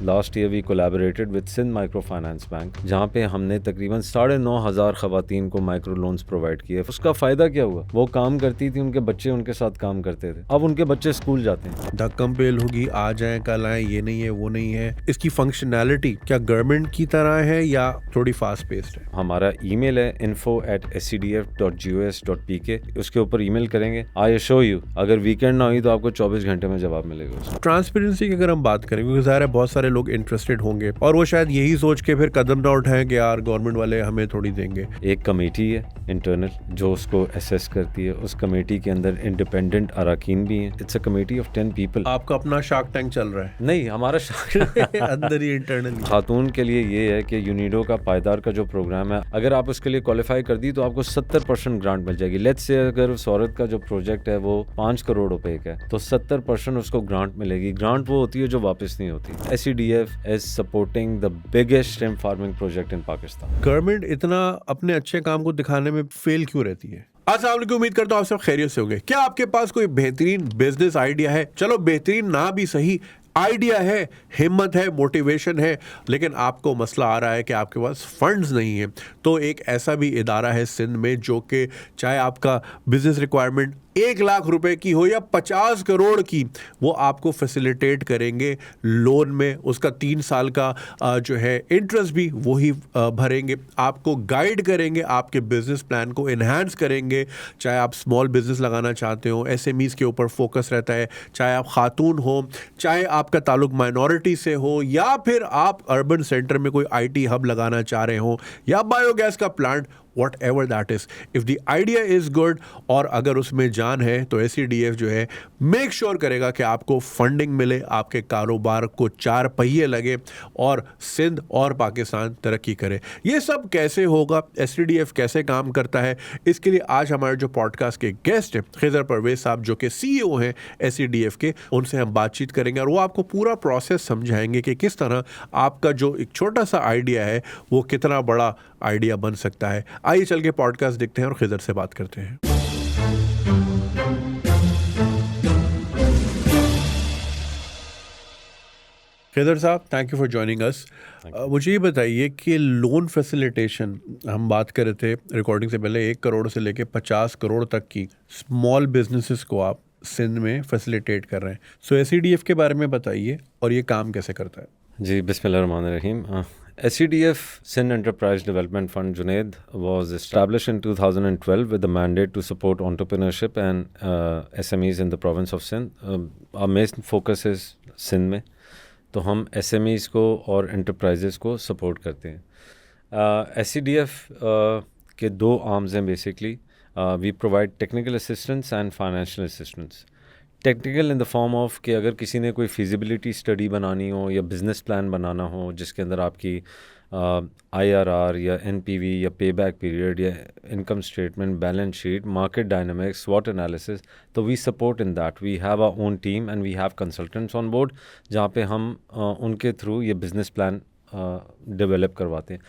Last year we collaborated with Sindh micro finance bank, जहाँ पे हमने तकरीबन 9,500 खवातीन को माइक्रो लोन्स प्रोवाइड किए। उसका फ़ायदा क्या हुआ, वो काम करती थी, उनके बच्चे उनके साथ काम करते थे, अब उनके बच्चे स्कूल जाते हैं। धक्कम पेल होगी, आ जाएं कल आएं, ये नहीं है वो नहीं है। इसकी फंक्शनैलिटी क्या गवर्नमेंट की तरह है या थोड़ी फास्ट पेस्ड है? हमारा ईमेल है info@scdf.gos.pk, उसके ऊपर ईमेल करेंगे, आई अश्योर यू अगर वीकेंड ना हुई तो आपको 24 घंटे में जवाब मिलेगा उसका। ट्रांसपेरेंसी की अगर हम बात करें, क्योंकि ज़ाहिर है बहुत सारे लोग इंटरेस्टेड होंगे और वो शायद यही सोच के फिर कदम ना उठाएं कि यार गवर्नमेंट वाले हमें थोड़ी देंगे। एक कमेटी है इंटरनल जो उसको असेस करती है, उस कमेटी के अंदर इंडिपेंडेंट अरकान भी हैं। It's a committee of 10 people. आपका अपना शार्क टैंक चल रहा है? नहीं, हमारा अंदर ही इंटरनली। खातून के लिए ये है कि यूनिडो का पायदार का जो प्रोग्राम है, अगर आप उसके लिए क्वालिफाई कर दी तो आपको 70% ग्रांट मिल जाएगी। लेट्स से अगर उस औरत का जो प्रोजेक्ट है वो 5 करोड़ रुपए का है तो 70% उसको ग्रांट मिलेगी। ग्रांट वो होती है जो वापस नहीं होती। SCDF is supporting the biggest shrimp farming project in Pakistan. Government इतना अपने अच्छे काम को दिखाने में फेल क्यों रहती है? अस्सलाम वालेकुम, उम्मीद करता हूँ आप सब खैरियत से होंगे। क्या आपके पास कोई बेहतरीन बिजनेस आइडिया है? चलो बेहतरीन ना भी सही, आइडिया है, हिम्मत है, मोटिवेशन है, लेकिन आपको मसला आ रहा है कि आपके पास फंड्स नहीं है। तो एक ऐसा भी इदारा है सिंध में जो कि चाहे आपका बिजनेस रिक्वायरमेंट 1 लाख रुपए की हो या 50 करोड़ की, वो आपको फैसिलिटेट करेंगे लोन में। उसका 3 साल का जो है इंटरेस्ट भी वही भरेंगे, आपको गाइड करेंगे, आपके बिजनेस प्लान को इन्हांस करेंगे। चाहे आप स्मॉल बिजनेस लगाना चाहते हो, SMEs के ऊपर फोकस रहता है, चाहे आप खातून हो, चाहे आपका ताल्लुक माइनॉरिटी से हो, या फिर आप अर्बन सेंटर में कोई IT हब लगाना चाह रहे हो या बायोगैस का plant, whatever that is, if the idea is good और अगर उसमें जान है तो SCDF जो है मेक श्योर करेगा कि आपको फंडिंग मिले, आपके कारोबार को 4 पहिए लगे और सिंध और पाकिस्तान तरक्की करे। ये सब कैसे होगा, SCDF कैसे काम करता है, इसके लिए आज हमारे जो पॉडकास्ट के गेस्ट हैं खिजर परवेज साहब जो कि CEO हैं SCDF के, उनसे हम बातचीत करेंगे और वो आपको पूरा प्रोसेस समझाएंगे कि किस तरह आपका जो एक छोटा सा आइडिया है वो कितना बड़ा आइडिया बन सकता है। आइए चल के पॉडकास्ट देखते हैं और खिजर से बात करते हैं। खिजर साहब, thank you for joining us. मुझे ये बताइए कि लोन फैसिलिटेशन, हम बात कर रहे थे रिकॉर्डिंग से पहले, 1 करोड़ से लेके 50 करोड़ तक की स्मॉल बिजनेसेस को आप सिंध में फैसिलिटेट कर रहे हैं। सो SCDF के बारे में बताइए और ये काम कैसे करता है। जी, बिस्मिल्लाहिर्रहमानिर्रहीम। SCDF Sindh Enterprise Development Fund Junaid was established in 2012 with the mandate to support entrepreneurship and SMEs in the province of Sindh. Our main focus is Sindh में, तो हम SMEs को और enterprises को support करते हैं। SCDF के 2 arms हैं basically. We provide technical assistance and financial assistance. Technical in the form of कि अगर किसी ने कोई फिजिबिलिटी स्टडी बनानी हो या बिज़नेस प्लान बनाना हो जिसके अंदर आपकी IRR या NPV या पे बैक पीरियड या income statement, balance sheet, market dynamics, स्वॉट एनालिसिस, तो we support in that. We have our own team and we have consultants on board जहाँ पे हम उनके थ्रू ये बिज़नेस प्लान डेवलप करवाते हैं।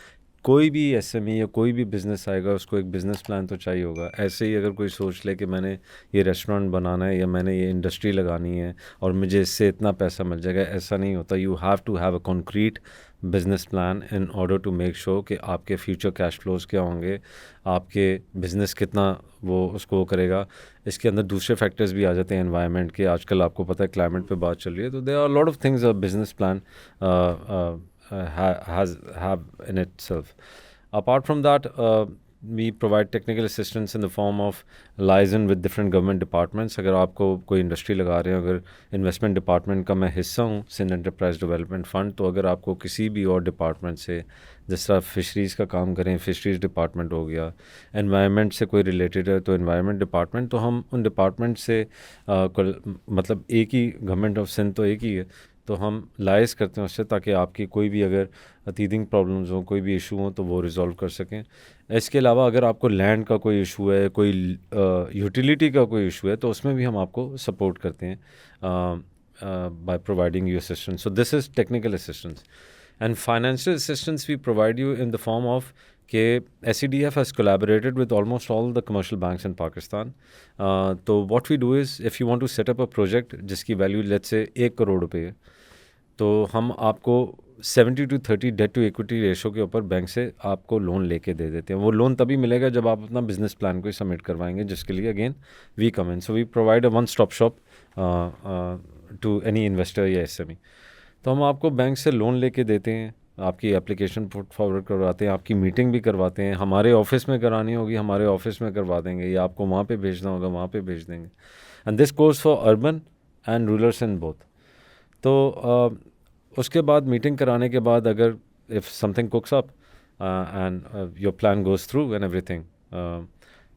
कोई भी SME या कोई भी बिज़नेस आएगा उसको एक बिज़नेस प्लान तो चाहिए होगा। ऐसे ही अगर कोई सोच ले कि मैंने ये रेस्टोरेंट बनाना है या मैंने ये इंडस्ट्री लगानी है और मुझे इससे इतना पैसा मिल जाएगा, ऐसा नहीं होता। You have to have a concrete business plan in order to make sure कि आपके फ्यूचर कैश फ्लोज क्या होंगे, आपके बिज़नेस कितना वो उसको करेगा। इसके अंदर दूसरे फैक्टर्स भी आ जाते हैं एनवायरनमेंट के। आजकल आपको पता है क्लाइमेट पे बात चल रही है, तो there are lot of things a business plan have in itself. Apart from that, we provide technical assistance in the form of liaison with different government departments. अगर आपको कोई इंडस्ट्री लगा रहे हैं, अगर इन्वेस्टमेंट डिपार्टमेंट का मैं हिस्सा हूँ सिंध एंटरप्राइज डेवलपमेंट फ़ंड, तो अगर आपको किसी भी और डिपार्टमेंट से, जिस तरह फिशरीज़ का काम करें, फिशरीज़ डिपार्टमेंट हो गया, एनवायरनमेंट से कोई रिलेटेड है तो एनवायरनमेंट डिपार्टमेंट, तो हम उन डिपार्टमेंट से मतलब एक ही गवर्नमेंट ऑफ सिंध तो एक ही है, तो हम लाइस करते हैं उससे ताकि आपकी कोई भी अगर टीथिंग प्रॉब्लम्स हो, कोई भी इशू हो तो वो रिज़ॉल्व कर सकें। इसके अलावा अगर आपको लैंड का कोई इशू है, कोई यूटिलिटी का कोई इशू है, तो उसमें भी हम आपको सपोर्ट करते हैं by providing you assistance. So this is technical assistance and financial assistance we provide you in the form of कि SCDF has collaborated with almost all the commercial banks in Pakistan. तो what we do is if you want to set up a project जिसकी value let's say 1 crore रुपए है, तो हम आपको 70-30 date to equity ratio के ऊपर बैंक से आपको लोन लेके दे देते हैं। वो लोन तभी मिलेगा जब आप अपना बिजनेस प्लान को सबमिट करवाएंगे, जिसके लिए again we come in. So we provide a one stop shop to any investor या एसएमई। तो हम आपको बैंक से लोन लेके देते हैं, आपकी एप्लीकेशन पुट फॉरवर्ड करवाते हैं, आपकी मीटिंग भी करवाते हैं। हमारे ऑफिस में करानी होगी हमारे ऑफिस में करवा देंगे, या आपको वहाँ पे भेजना होगा वहाँ पे भेज देंगे। And this goes for urban and rulers in both. तो उसके बाद मीटिंग कराने के बाद अगर if something कुक्स up and your plan goes through and everything,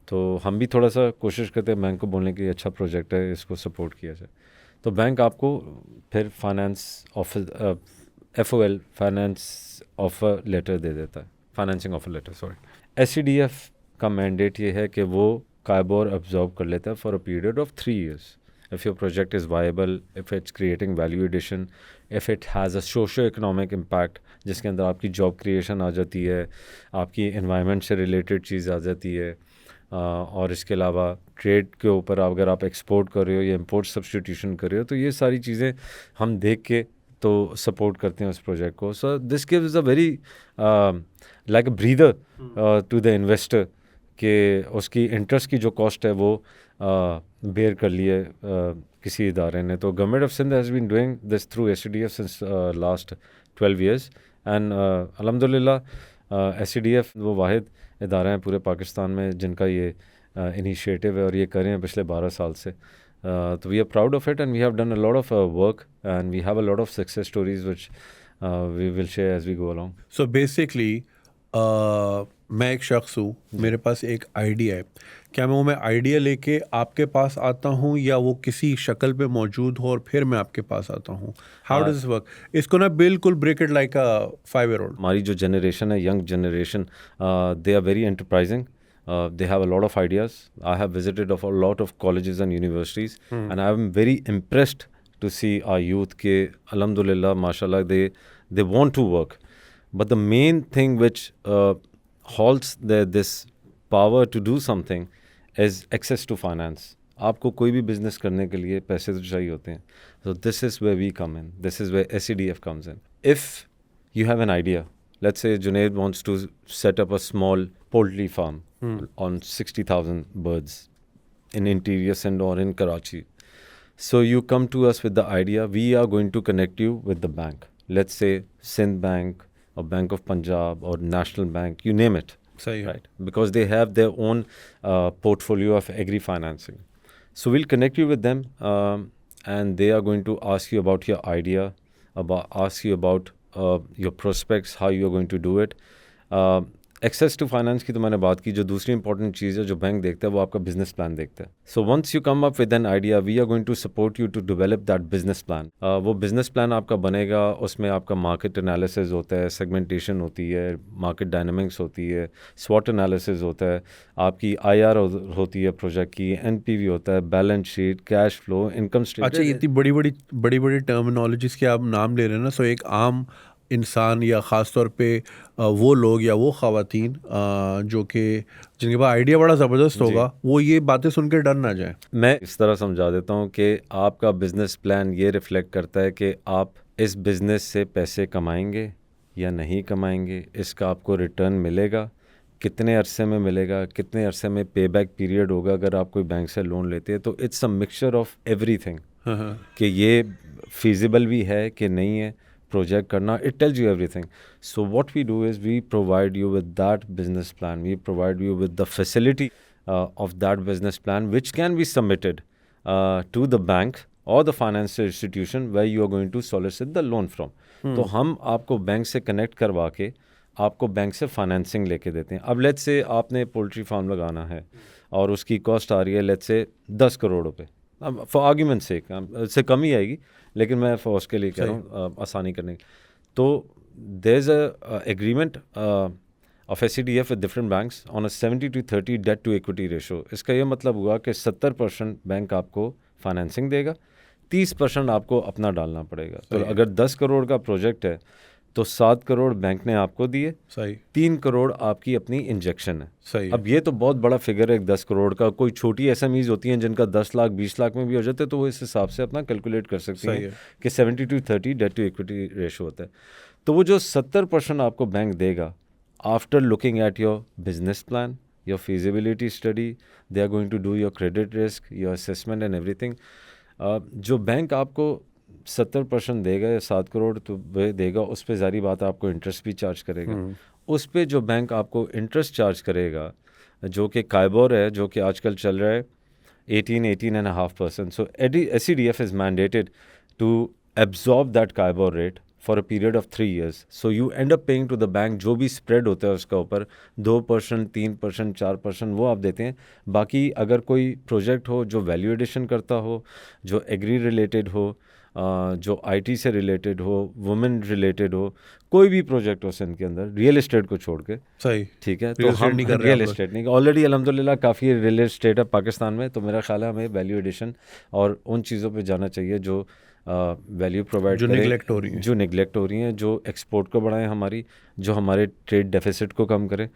तो हम भी थोड़ा सा कोशिश करते हैं बैंक को बोलने की अच्छा प्रोजेक्ट है, इसको सपोर्ट किया जाए। तो बैंक आपको फिर finance offer FOL finance offer letter दे देता है, financing offer letter sorry. SCDF का मैंडेट ये है कि वो काइबोर अब्जॉर्ब कर लेता है for a period of 3 years। If your project is viable, if it's creating value addition, if it has a socio-economic impact, जिसके अंदर आपकी जॉब क्रिएशन आ जाती है, आपकी इन्वायरमेंट से रिलेटेड चीज़ आ जाती है, और इसके अलावा ट्रेड के ऊपर अगर आप एक्सपोर्ट कर रहे हो या इंपोर्ट सब्सटीट्यूशन कर रहे हो, तो ये सारी चीज़ें हम देख के तो सपोर्ट करते हैं उस प्रोजेक्ट को। So this gives a very like a breather to the investor कि उसकी इंटरेस्ट की जो कॉस्ट है वो बेयर कर लिए किसी इदारे ने। तो government of Sindh has been doing this through SCDF since last 12 years and अल्हम्दुलिल्लाह SCDF वो वाहिद इदारा हैं पूरे पाकिस्तान में जिनका ये इनिशिएटिव है और ये कर रहे हैं पिछले 12 साल से। तो we are proud of it and we have done a lot of work and we have a lot of success stories which we will share as we go along. So basically मैं एक शख्स हूँ, मेरे पास एक idea है, क्या मैं idea लेके आपके पास आता हूँ या वो किसी शक्ल पे मौजूद हो और फिर मैं आपके पास आता हूँ? How does this work? इसको ना बिल्कुल break it like a 5-year-old। हमारी जो जनरेशन है, young generation, they are very enterprising, they have a lot of ideas. I have visited of a lot of colleges and universities and I am very impressed to see our youth ke alhamdulillah mashallah they want to work, but the main thing which halts this power to do something is access to finance. आपको कोई भी business करने के लिए पैसे तो चाहिए होते हैं। So this is where we come in, this is where SCDF comes in. If you have an idea, let's say Junaid wants to set up a small poultry farm on 60,000 birds in interior Sindh or in Karachi. So you come to us with the idea, we are going to connect you with the bank. Let's say Sindh Bank or Bank of Punjab or National Bank, you name it. Right? Because they have their own portfolio of agri-financing. So we'll connect you with them and they are going to ask you about your idea, ask you about your prospects, how you are going to do it. Access to finance की तो मैंने बात की। जो दूसरी important चीज़ है जो bank देखता है वो आपका बिजनेस प्लान देखता है। So once you come up with an idea, we are going to support you to develop that business plan. वो बिजनेस प्लान आपका बनेगा, उसमें आपका मार्केट एनालिसिस होता है, सेगमेंटेशन होती है, मार्केट डायनामिक्स होती है, स्वॉट एनालिसिस होता है, आपकी IR होती है प्रोजेक्ट की, NPV होता है, balance sheet, cash flow, income statement. अच्छा, इतनी बड़ी टर्मिनोलॉजीज के आप नाम ले रहे हैं ना, सो एक आम इंसान या ख़ास तौर पे वो लोग या वो ख़वातीन जो कि जिनके पास आइडिया बड़ा ज़बरदस्त होगा, वो ये बातें सुनकर डर ना जाए। मैं इस तरह समझा देता हूँ कि आपका बिजनेस प्लान ये रिफ्लेक्ट करता है कि आप इस बिज़नेस से पैसे कमाएंगे या नहीं कमाएंगे, इसका आपको रिटर्न मिलेगा, कितने अरसे में मिलेगा, कितने अरसे में पे बैक पीरियड होगा अगर आप कोई बैंक से लोन लेते हैं। तो it's a mixture of everything कि ये फिजिबल भी है कि नहीं है प्रोजेक्ट करना। It tells you everything. So what we do is we provide you with that business plan, we provide you with the facility of that business plan which can be submitted to the bank or the financial institution where you are going to solicit the loan from. तो हम आपको bank से connect करवा के आपको bank से financing लेके देते हैं। अब लेट्स से आपने पोल्ट्री फार्म लगाना है और उसकी कॉस्ट आ रही है लेट्स से 10 करोड़ रुपए, अब फॉर आर्ग्यूमेंट से इससे कम ही आएगी, लेकिन मैं फॉर उसके लिए कह रहा हूँ आसानी करने के। तो there is a agreement of SCDF with different banks on a 70-30 debt to equity ratio. इसका ये मतलब हुआ कि 70% बैंक आपको फाइनेंसिंग देगा, 30% आपको अपना डालना पड़ेगा। तो अगर 10 करोड़ का प्रोजेक्ट है तो 7 करोड़ बैंक ने आपको दिए, सही 3 करोड़ आपकी अपनी इंजेक्शन है। सही अब ये तो बहुत बड़ा फिगर है 10 करोड़ का। कोई छोटी एसएमईज होती हैं जिनका 10 लाख 20 लाख में भी हो जाते हैं, तो वो इस हिसाब से अपना कैलकुलेट कर सकती सही हैं है। कि 70-30 डेट टू इक्विटी रेशो होता है। तो वो जो 70% आपको बैंक देगा, after looking at your business plan, your feasibility study, they are going to do your credit risk, your assessment and everything. जो बैंक आपको 70% देगा या 7 करोड़ तो वह देगा, उस पे जारी बात है आपको इंटरेस्ट भी चार्ज करेगा। उस पे जो बैंक आपको इंटरेस्ट चार्ज करेगा, जो कि काइबोर है, जो कि आजकल चल रहा है 18.5%. So SCDF is mandated to absorb that Kaibor rate for a period of 3 years. So you end up paying to the bank, जो भी spread होता है उसका ऊपर 2%, 3%, 4% वो आप देते हैं। बाकी अगर कोई प्रोजेक्ट हो जो वैल्यू एडिशन करता हो, जो एग्री रिलेटेड हो, जो आईटी से रिलेटेड हो, वुमेन रिलेटेड हो, कोई भी प्रोजेक्ट हो सिंध के अंदर, रियल एस्टेट को छोड़ के, सही ठीक है, Real तो estate हम नहीं कर रहे रियल आप लोग। एस्टेट नहीं, ऑलरेडी अल्हम्दुलिल्लाह काफ़ी रियल एस्टेट है पाकिस्तान में, तो मेरा ख्याल है हमें वैल्यू एडिशन और उन चीज़ों पे जाना चाहिए जो वैल्यू प्रोवाइड जो करे, neglect हो रही हैं। जो निगलेक्ट हो रही हैं, जो एक्सपोर्ट को बढ़ाएं हमारी, जो हमारे ट्रेड डेफिसिट को कम करे।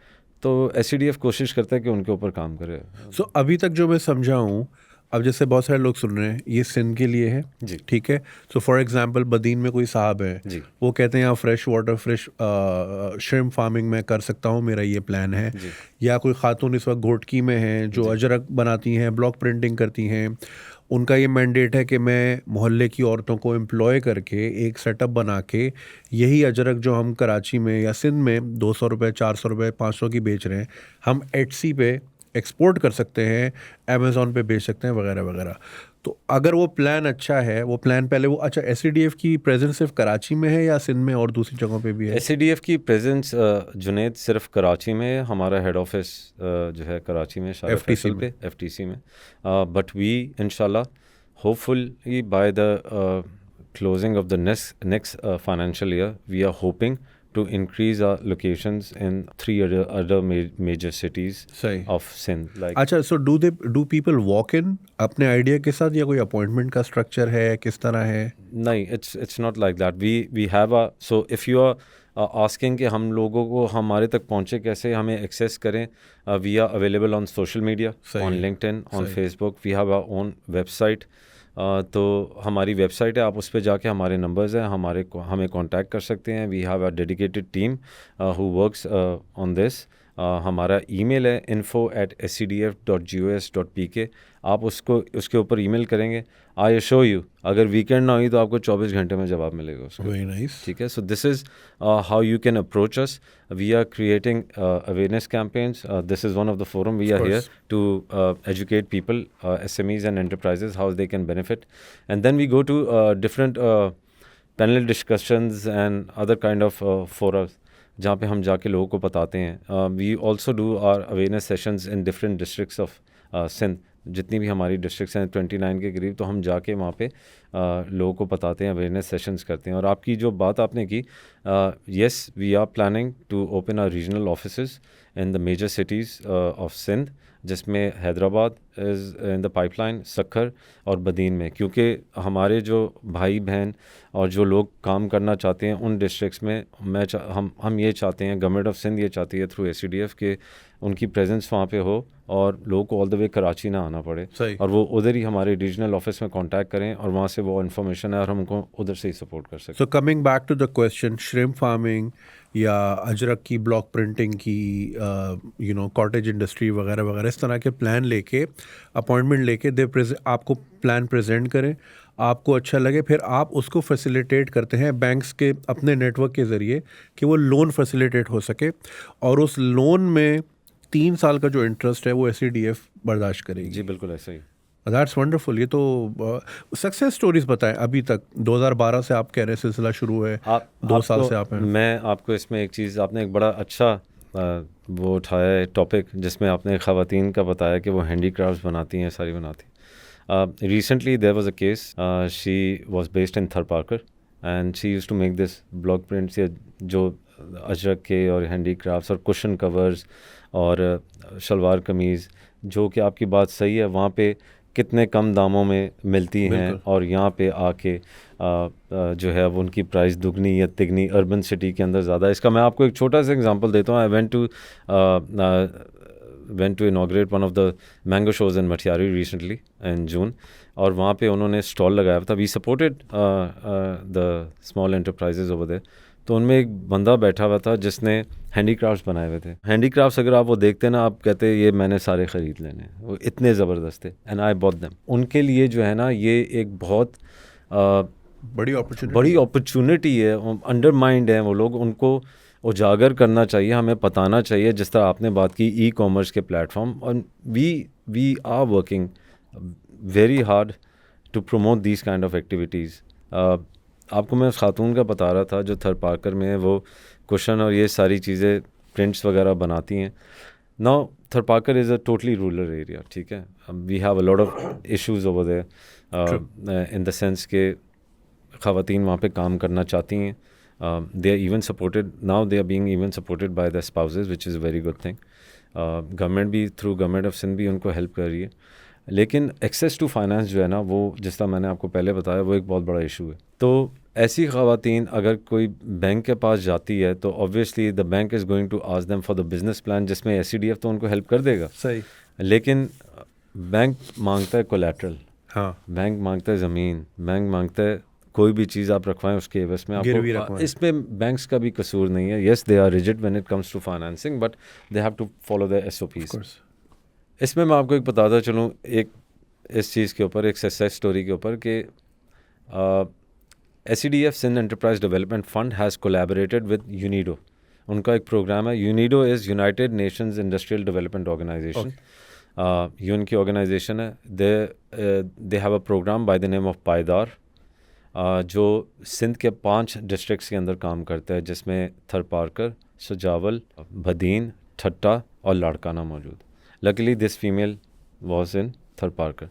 तो SCDF कोशिश करता है कि उनके ऊपर काम करे। सो अभी तक जो मैं समझा हूँ, अब जैसे बहुत सारे लोग सुन रहे हैं, ये सिंध के लिए है, जी ठीक है। सो फॉर एग्जांपल बदीन में कोई साहब है, जी वो कहते हैं यहाँ fresh water fresh shrimp farming में कर सकता हूँ, मेरा ये प्लान है। जी या कोई खातून इस वक्त घोटकी में है जो अजरक बनाती हैं, ब्लॉक प्रिंटिंग करती हैं, उनका ये मैंडेट है कि मैं मोहल्ले की औरतों को एम्प्लॉय करके एक सेटअप बना के यही अजरक जो हम कराची में या सिंध में 200 रुपये 400 रुपये 500 की बेच रहे हैं, हम एटसी पे एक्सपोर्ट कर सकते हैं, अमेज़ॉन पे बेच सकते हैं, वगैरह वगैरह। तो अगर वो प्लान अच्छा है, वो प्लान पहले वो अच्छा, SCDF की प्रेजेंस सिर्फ कराची में है या सिंध में और दूसरी जगहों पे भी है? SCDF की प्रेजेंस जुनैद सिर्फ कराची में है। हमारा हेड ऑफिस जो है कराची में, शारा फैसल पे, FTC में। बट वी इंशाल्लाह hopefully by the closing of the next financial year, we are hoping to increase our locations in 3 other major cities सही of Sindh. Like अच्छा, so do people walk in अपने idea के साथ या कोई appointment का structure है, किस तरह है? नहीं, it's not like that. We have a, so if you are asking कि हम लोगों को हमारे तक पहुँचे कैसे, हमें एक्सेस करें, we are available on social media, सही on LinkedIn, on सही। Facebook. We have our own website. तो हमारी वेबसाइट है, आप उस पर जाके हमारे नंबर्स हैं, हमें कांटेक्ट कर सकते हैं। We have a dedicated team who works on this. हमारा ईमेल है info@scdf.gos.pk। आप उसके ऊपर ईमेल करेंगे, आई अश्योर यू अगर वीकेंड ना हुई तो आपको 24 घंटे में जवाब मिलेगा उसका। Very nice. ठीक है, so this is how you can approach us. We are creating awareness campaigns. This is one of the forum we are here to educate people, SMEs and enterprises, how they can benefit. And then we go to different panel discussions and other kind of forums जहाँ पे हम जाके लोगों को बताते हैं। We also do our awareness sessions in different districts of Sindh. जितनी भी हमारी डिस्ट्रिक्ट्स हैं 29 के करीब, तो हम जाके वहाँ पे लोगों को बताते हैं, अवेयरनेस सेशंस करते हैं। और आपकी जो बात आपने की, yes we are planning to open our regional offices in the major cities of Sindh, जिसमें Hyderabad is in the pipeline, Sukkur और बदीन में, क्योंकि हमारे जो भाई बहन और जो लोग काम करना चाहते हैं उन डिस्ट्रिक्ट्स में, हम ये चाहते हैं, गवर्नमेंट ऑफ सिंध ये चाहती है थ्रू SCDF के उनकी प्रेजेंस वहाँ पे हो और लोगों को ऑल द वे कराची ना आना पड़े, और वो उधर ही हमारे रीजनल ऑफिस में कांटेक्ट करें और वहाँ से वो इन्फॉर्मेशन है और हम उनको उधर से ही सपोर्ट कर सकें। So coming back to the question, shrimp farming या अजरक की ब्लॉक प्रिंटिंग की, कॉटेज इंडस्ट्री वगैरह वगैरह, इस तरह के प्लान लेके, अपॉइंटमेंट लेके आपको प्लान प्रेजेंट करें, आपको अच्छा लगे, फिर आप उसको फैसिलिटेट करते हैं बैंक्स के अपने नेटवर्क के ज़रिए कि वो लोन फैसिलिटेट हो सके, और उस लोन में 3 साल का जो इंटरेस्ट है वो SCDF बर्दाश्त करेगी। जी बिल्कुल ऐसा ही। That's wonderful. ये तो सक्सेस स्टोरीज बताएं अभी तक। 2012 से आप कह रहे हैं सिलसिला शुरू है, 2 साल से आप हैं। मैं आपको इसमें एक चीज़, आपने एक बड़ा अच्छा वो उठाया है टॉपिक, जिसमें आपने ख़वातीन का बताया कि वो हैंडीक्राफ्ट्स बनाती हैं, सारी बनाती हैं। Recently there was a case, she was based in Tharparkar and she used to make this block prints, जो अजरक के और हैंडीक्राफ्ट्स और कुशन कवर्स और शलवार कमीज़, जो कि आपकी बात सही है, वहाँ पे कितने कम दामों में मिलती हैं और यहाँ पे आके जो है अब उनकी प्राइस दुगनी या तिगनी अर्बन सिटी के अंदर ज़्यादा है। इसका मैं आपको एक छोटा सा एग्जांपल देता हूँ। आई went to inaugurate one of the mango shows in Mathiari recently in June, और वहाँ पे उन्होंने स्टॉल लगाया था। We supported the small enterprises over there. तो उनमें एक बंदा बैठा हुआ था जिसने हैंडीक्राफ्ट्स बनाए हुए थे। हैंडीक्राफ्ट्स अगर आप वो देखते ना, आप कहते ये मैंने सारे ख़रीद लेने हैं, वो इतने ज़बरदस्त थे, एंड आई बॉट देम। उनके लिए जो है ना ये एक बहुत बड़ी अपॉर्चुनिटी है। अंडरमाइंड है वो लोग, उनको उजागर करना चाहिए, हमें बताना चाहिए। जिस तरह आपने बात की ई कॉमर्स के प्लेटफॉर्म, और we are working very hard to promote these kind of activities. आपको मैं उस खातून का बता रहा था जो थरपारकर में है, वो कुशन और ये सारी चीज़ें प्रिंट्स वगैरह बनाती हैं। Now Tharparkar is a totally rural area, ठीक है। We have a lot of issues over there in the sense के ख़वातीन वहाँ पे काम करना चाहती हैं। They are even supported now, they are being even supported by their spouses, which is a very good thing. Government भी through government of Sindh भी उनको हेल्प कर रही है, लेकिन एक्सेस टू फाइनेंस जो है ना, वो जिस तरह मैंने आपको पहले बताया, वो एक बहुत बड़ा इशू है। तो ऐसी ख़वातीन अगर कोई बैंक के पास जाती है तो obviously the bank is going to ask them for the business plan, जिसमें SCDF तो उनको हेल्प कर देगा, सही, लेकिन बैंक मांगता है कोलैटरल, हाँ, बैंक मांगता है ज़मीन, बैंक मांगता है कोई भी चीज़ आप रखवाएं उसके एवज में आपको। इसमें बैंक्स का भी कसूर नहीं है। Yes, they are rigid when it comes to financing, but they have to follow the SOPs। इसमें मैं आपको एक बताता चलूँ, एक इस चीज़ के ऊपर, एक सक्सेस स्टोरी के ऊपर, कि SCDF Sindh enterprise development fund has collaborated with UNIDO. उनका एक प्रोग्राम है, UNIDO is united nations industrial development organization. UN की ऑर्गेनाइजेशन है। They have a program by the name of Paaidar, जो सिंध के 5 डिस्ट्रिक्ट्स के अंदर काम करता है, जिसमें थरपारकर, सजावल, भदीन, ठट्टा और लाड़काना मौजूद। Luckily this female was in Tharparkar.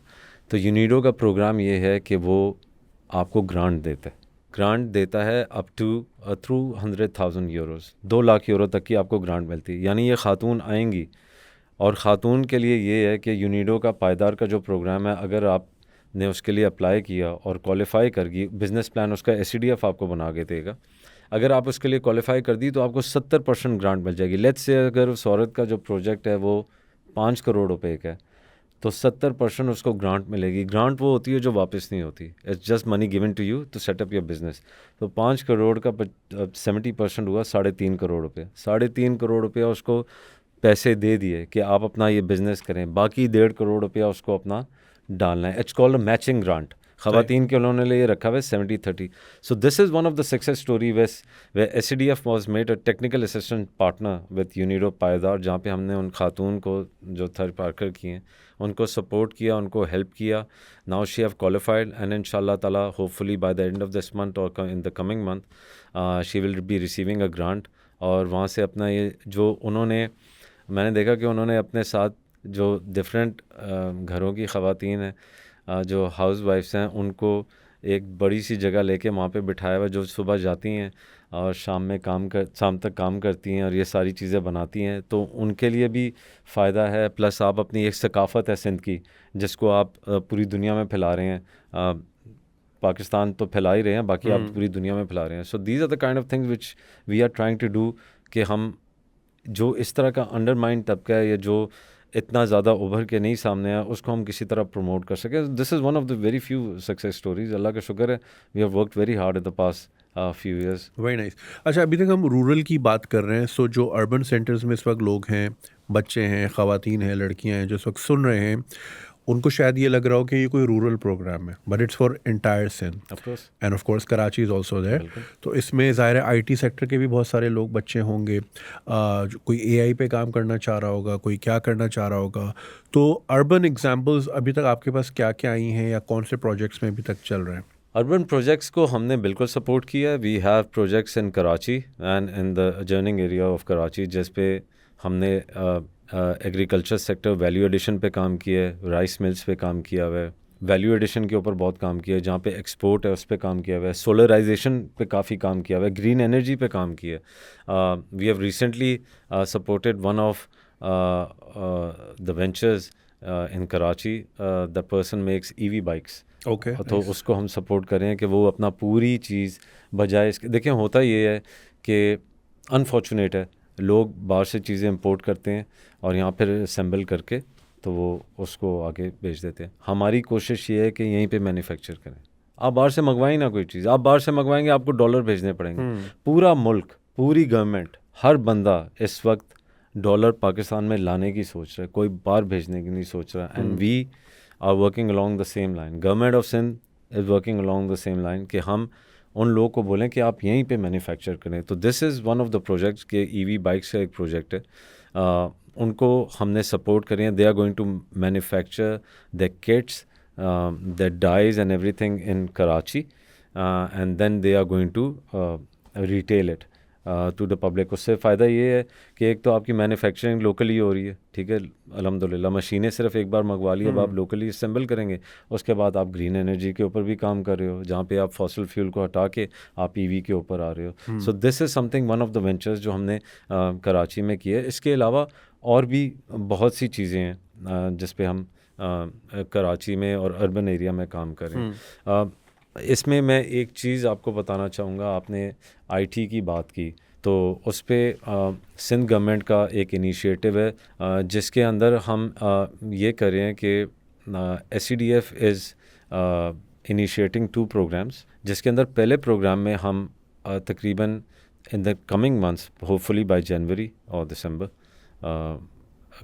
तो यूनिडो का प्रोग्राम ये है कि वो आपको ग्रांट देता है up to through 100,000 euros, 2 lakh euro तक की आपको ग्रांट मिलती है। यानी ये खातून आएंगी, और ख़ातून के लिए ये है कि यूनिडो का पायदार का जो प्रोग्राम है, अगर आप ने उसके लिए अप्लाई किया और क्वालिफाई कर गई, बिज़नेस प्लान उसका SCDF आपको बना के देगा। अगर आप उसके लिए क्वालिफाई कर दी तो आपको 70% ग्रांट मिल जाएगी। लेट्स से अगर उस औरत का जो प्रोजेक्ट है वो 5 करोड़ रुपए का है, तो 70% उसको ग्रांट मिलेगी। ग्रांट वो होती है जो वापस नहीं होती, it's just money given to you to set up your business. तो 5 करोड़ का 70% हुआ 3.5 करोड़ रुपये। 3.5 करोड़ रुपया उसको पैसे दे दिए कि आप अपना ये बिज़नेस करें, बाकी 1.5 करोड़ रुपया उसको अपना डालना है। It's called a matching grant. ख़वातीन के उन्होंने लिए रखा हुआ है 70-30। So this is one of the success story way SCDF was made a technical assistant partner with UNIDO Paaidar, जहाँ पे हमने उन खातून को जो थरपारकर की हैं उनको सपोर्ट किया, उनको हेल्प किया। Now she have qualified, and इंशाल्लाह ताला hopefully by the end of this month और in the coming month she will be receiving a grant. और वहाँ से अपना ये जो उन्होंने, मैंने देखा कि उन्होंने अपने साथ जो डिफरेंट घरों की ख़वातीन हैं, जो हाउस वाइफ्स हैं, उनको एक बड़ी सी जगह लेके वहाँ पे बिठाया हुआ, जो सुबह जाती हैं और शाम तक काम करती हैं और ये सारी चीज़ें बनाती हैं। तो उनके लिए भी फ़ायदा है। प्लस आप अपनी एक सकाफ़त है सिंध की, जिसको आप पूरी दुनिया में फैला रहे हैं। पाकिस्तान तो फैला ही रहे हैं, बाकी आप पूरी दुनिया में फैला रहे हैं। So these are the kind of things which we are trying to do, कि हम जो इस तरह का अंडरमाइंड तबका है, या जो इतना ज़्यादा उभर के नहीं सामने आया, उसको हम किसी तरह प्रमोट कर सकें। This is one of the very few success stories. अल्लाह का शुक्र है, we have worked very hard in the past few years. Very nice. अच्छा, अभी तक हम रूरल की बात कर रहे हैं। सो जो अर्बन सेंटर्स में इस वक्त लोग हैं, बच्चे हैं, ख़वातीन हैं, लड़कियां हैं, जो इस वक्त सुन रहे हैं, उनको शायद ये लग रहा हो कि ये कोई रूरल प्रोग्राम है, but it's for entire Sindh, and of course Karachi is also there. तो इसमें ज़ाहिर है IT सेक्टर के भी बहुत सारे लोग, बच्चे होंगे, कोई AI पे काम करना चाह रहा होगा, कोई क्या करना चाह रहा होगा। तो अर्बन एग्जांपल्स अभी तक आपके पास क्या क्या आई हैं, या कौन से प्रोजेक्ट्स में अभी तक चल रहे हैं? अर्बन प्रोजेक्ट्स को हमने बिल्कुल सपोर्ट किया है। We have projects in Karachi and in the adjoining area of Karachi, जिस पे हमने एग्रीकल्चर सेक्टर वैल्यू एडिशन पे काम किया है, राइस मिल्स पे काम किया हुआ है, वैल्यू एडिशन के ऊपर बहुत काम किया है, जहाँ पे एक्सपोर्ट है उस पर काम किया हुआ है, सोलराइजेशन पे काफ़ी काम किया हुआ है, ग्रीन एनर्जी पे काम किया है। We have recently supported one of the ventures in Karachi. The person makes EV bikes. Okay तो उसको हम सपोर्ट करें कि वो अपना पूरी चीज़ बजाय इसके, देखिए होता ये है कि अनफॉर्चुनेट है, लोग बाहर से चीज़ें इंपोर्ट करते हैं और यहाँ फिर असेंबल करके तो वो उसको आगे बेच देते हैं. हमारी कोशिश ये है कि यहीं पे मैन्युफैक्चर करें. आप बाहर से मंगवाएं ना कोई चीज़, आप बाहर से मंगवाएंगे आपको डॉलर भेजने पड़ेंगे. पूरा मुल्क, पूरी गवर्नमेंट, हर बंदा इस वक्त डॉलर पाकिस्तान में लाने की सोच रहा है, कोई बाहर भेजने की नहीं सोच रहा. And we are working along the same line. Government of Sindh is working along the same line कि हम उन लोगों को बोलें कि आप यहीं पे मैन्युफैक्चर करें. तो this is one of the projects के EV बाइक्स का एक प्रोजेक्ट है. उनको हमने सपोर्ट करें. They are going to manufacture the kits, the dies and everything in Karachi, and then they are going to retail it to the public. उससे फ़ायदा ये है कि एक तो आपकी मैन्युफैक्चरिंग लोकली हो रही है, ठीक है, अल्हम्दुलिल्लाह. मशीनें सिर्फ एक बार मंगवा ली, अब आप लोकली असेंबल करेंगे. उसके बाद आप ग्रीन एनर्जी के ऊपर भी काम कर रहे हो, जहाँ पे आप फॉसिल फ्यूल को हटा के आप EV के ऊपर आ रहे हो. सो this is something, one of the ventures जो हमने कराची में किए. इसके अलावा और भी बहुत सी चीज़ें हैं जिस पे हम कराची में और अर्बन एरिया में काम करें. इसमें मैं एक चीज़ आपको बताना चाहूँगा. आपने IT की बात की, तो उस पर सिंध गवर्नमेंट का एक इनिशिएटिव है जिसके अंदर हम ये कर रहे हैं कि SCDF इज़ इनिशिएटिंग 2 प्रोग्राम्स, जिसके अंदर पहले प्रोग्राम में हम तकरीबन in the coming months, hopefully by जनवरी और दिसंबर,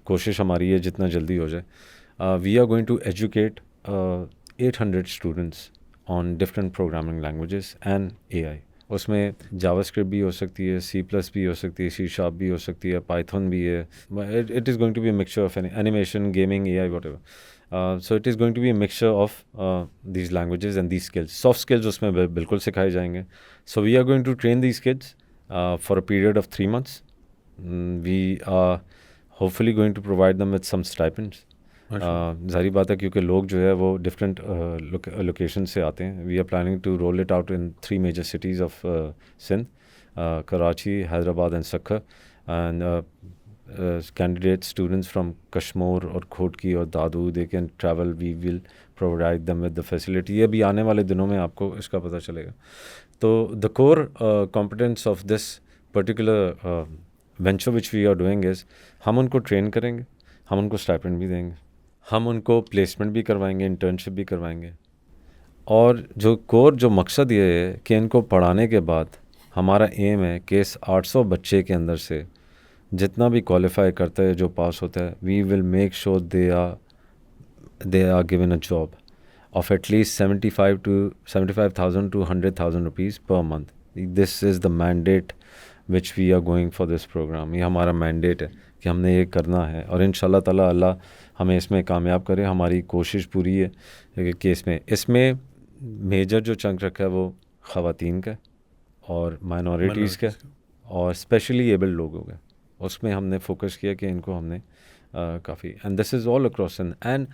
कोशिश हमारी है जितना जल्दी हो जाए, we are going to educate 800 students on different programming languages and AI. उसमें जावास्क्रिप्ट भी हो सकती है, C+ भी हो सकती है, C# भी हो सकती है, पाइथन भी है. It is going to be a mixture of animation, gaming, AI, whatever. So it is going to be a mixture of these languages and these skills. Soft skills उसमें बिल्कुल सिखाए जाएंगे. So we are going to train these kids for a period of 3 months. We are hopefully going to provide them with some stipends. ज़ाहिर बात है क्योंकि लोग जो है वो डिफरेंट लोकेशन से आते हैं. We are planning to roll it out in 3 major cities of Sindh, Karachi, Hyderabad and Sukkur. And candidate students from Kashmir और खोटकी और Dadu, they can travel. We will provide them with the facility. ये भी आने वाले दिनों में आपको इसका पता चलेगा. तो the core competence of this particular venture which we are doing is, हम उनको ट्रेन करेंगे, हम उनको स्टाइपेंड भी देंगे, हम उनको प्लेसमेंट भी करवाएंगे, इंटर्नशिप भी करवाएंगे. और जो मकसद ये है कि इनको पढ़ाने के बाद हमारा एम है कि इस 800 बच्चे के अंदर से जितना भी क्वालिफाई करता है, जो पास होता है, we will make sure they are given a job of at least 75,000 to 100,000 rupees per month. This is the mandate which we are going for this program. ये हमारा मैंडेट है कि हमने ये करना है और इंशाल्लाह ताला अल्लाह हमें इसमें कामयाब करे. हमारी कोशिश पूरी है कि इसमें मेजर जो चंक रखा है वो ख़वातीन का और माइनॉरिटीज़ का और स्पेशली एबल्ड लोगों का. उसमें हमने फोकस किया कि इनको हमने काफ़ी. And this is all across Sindh. And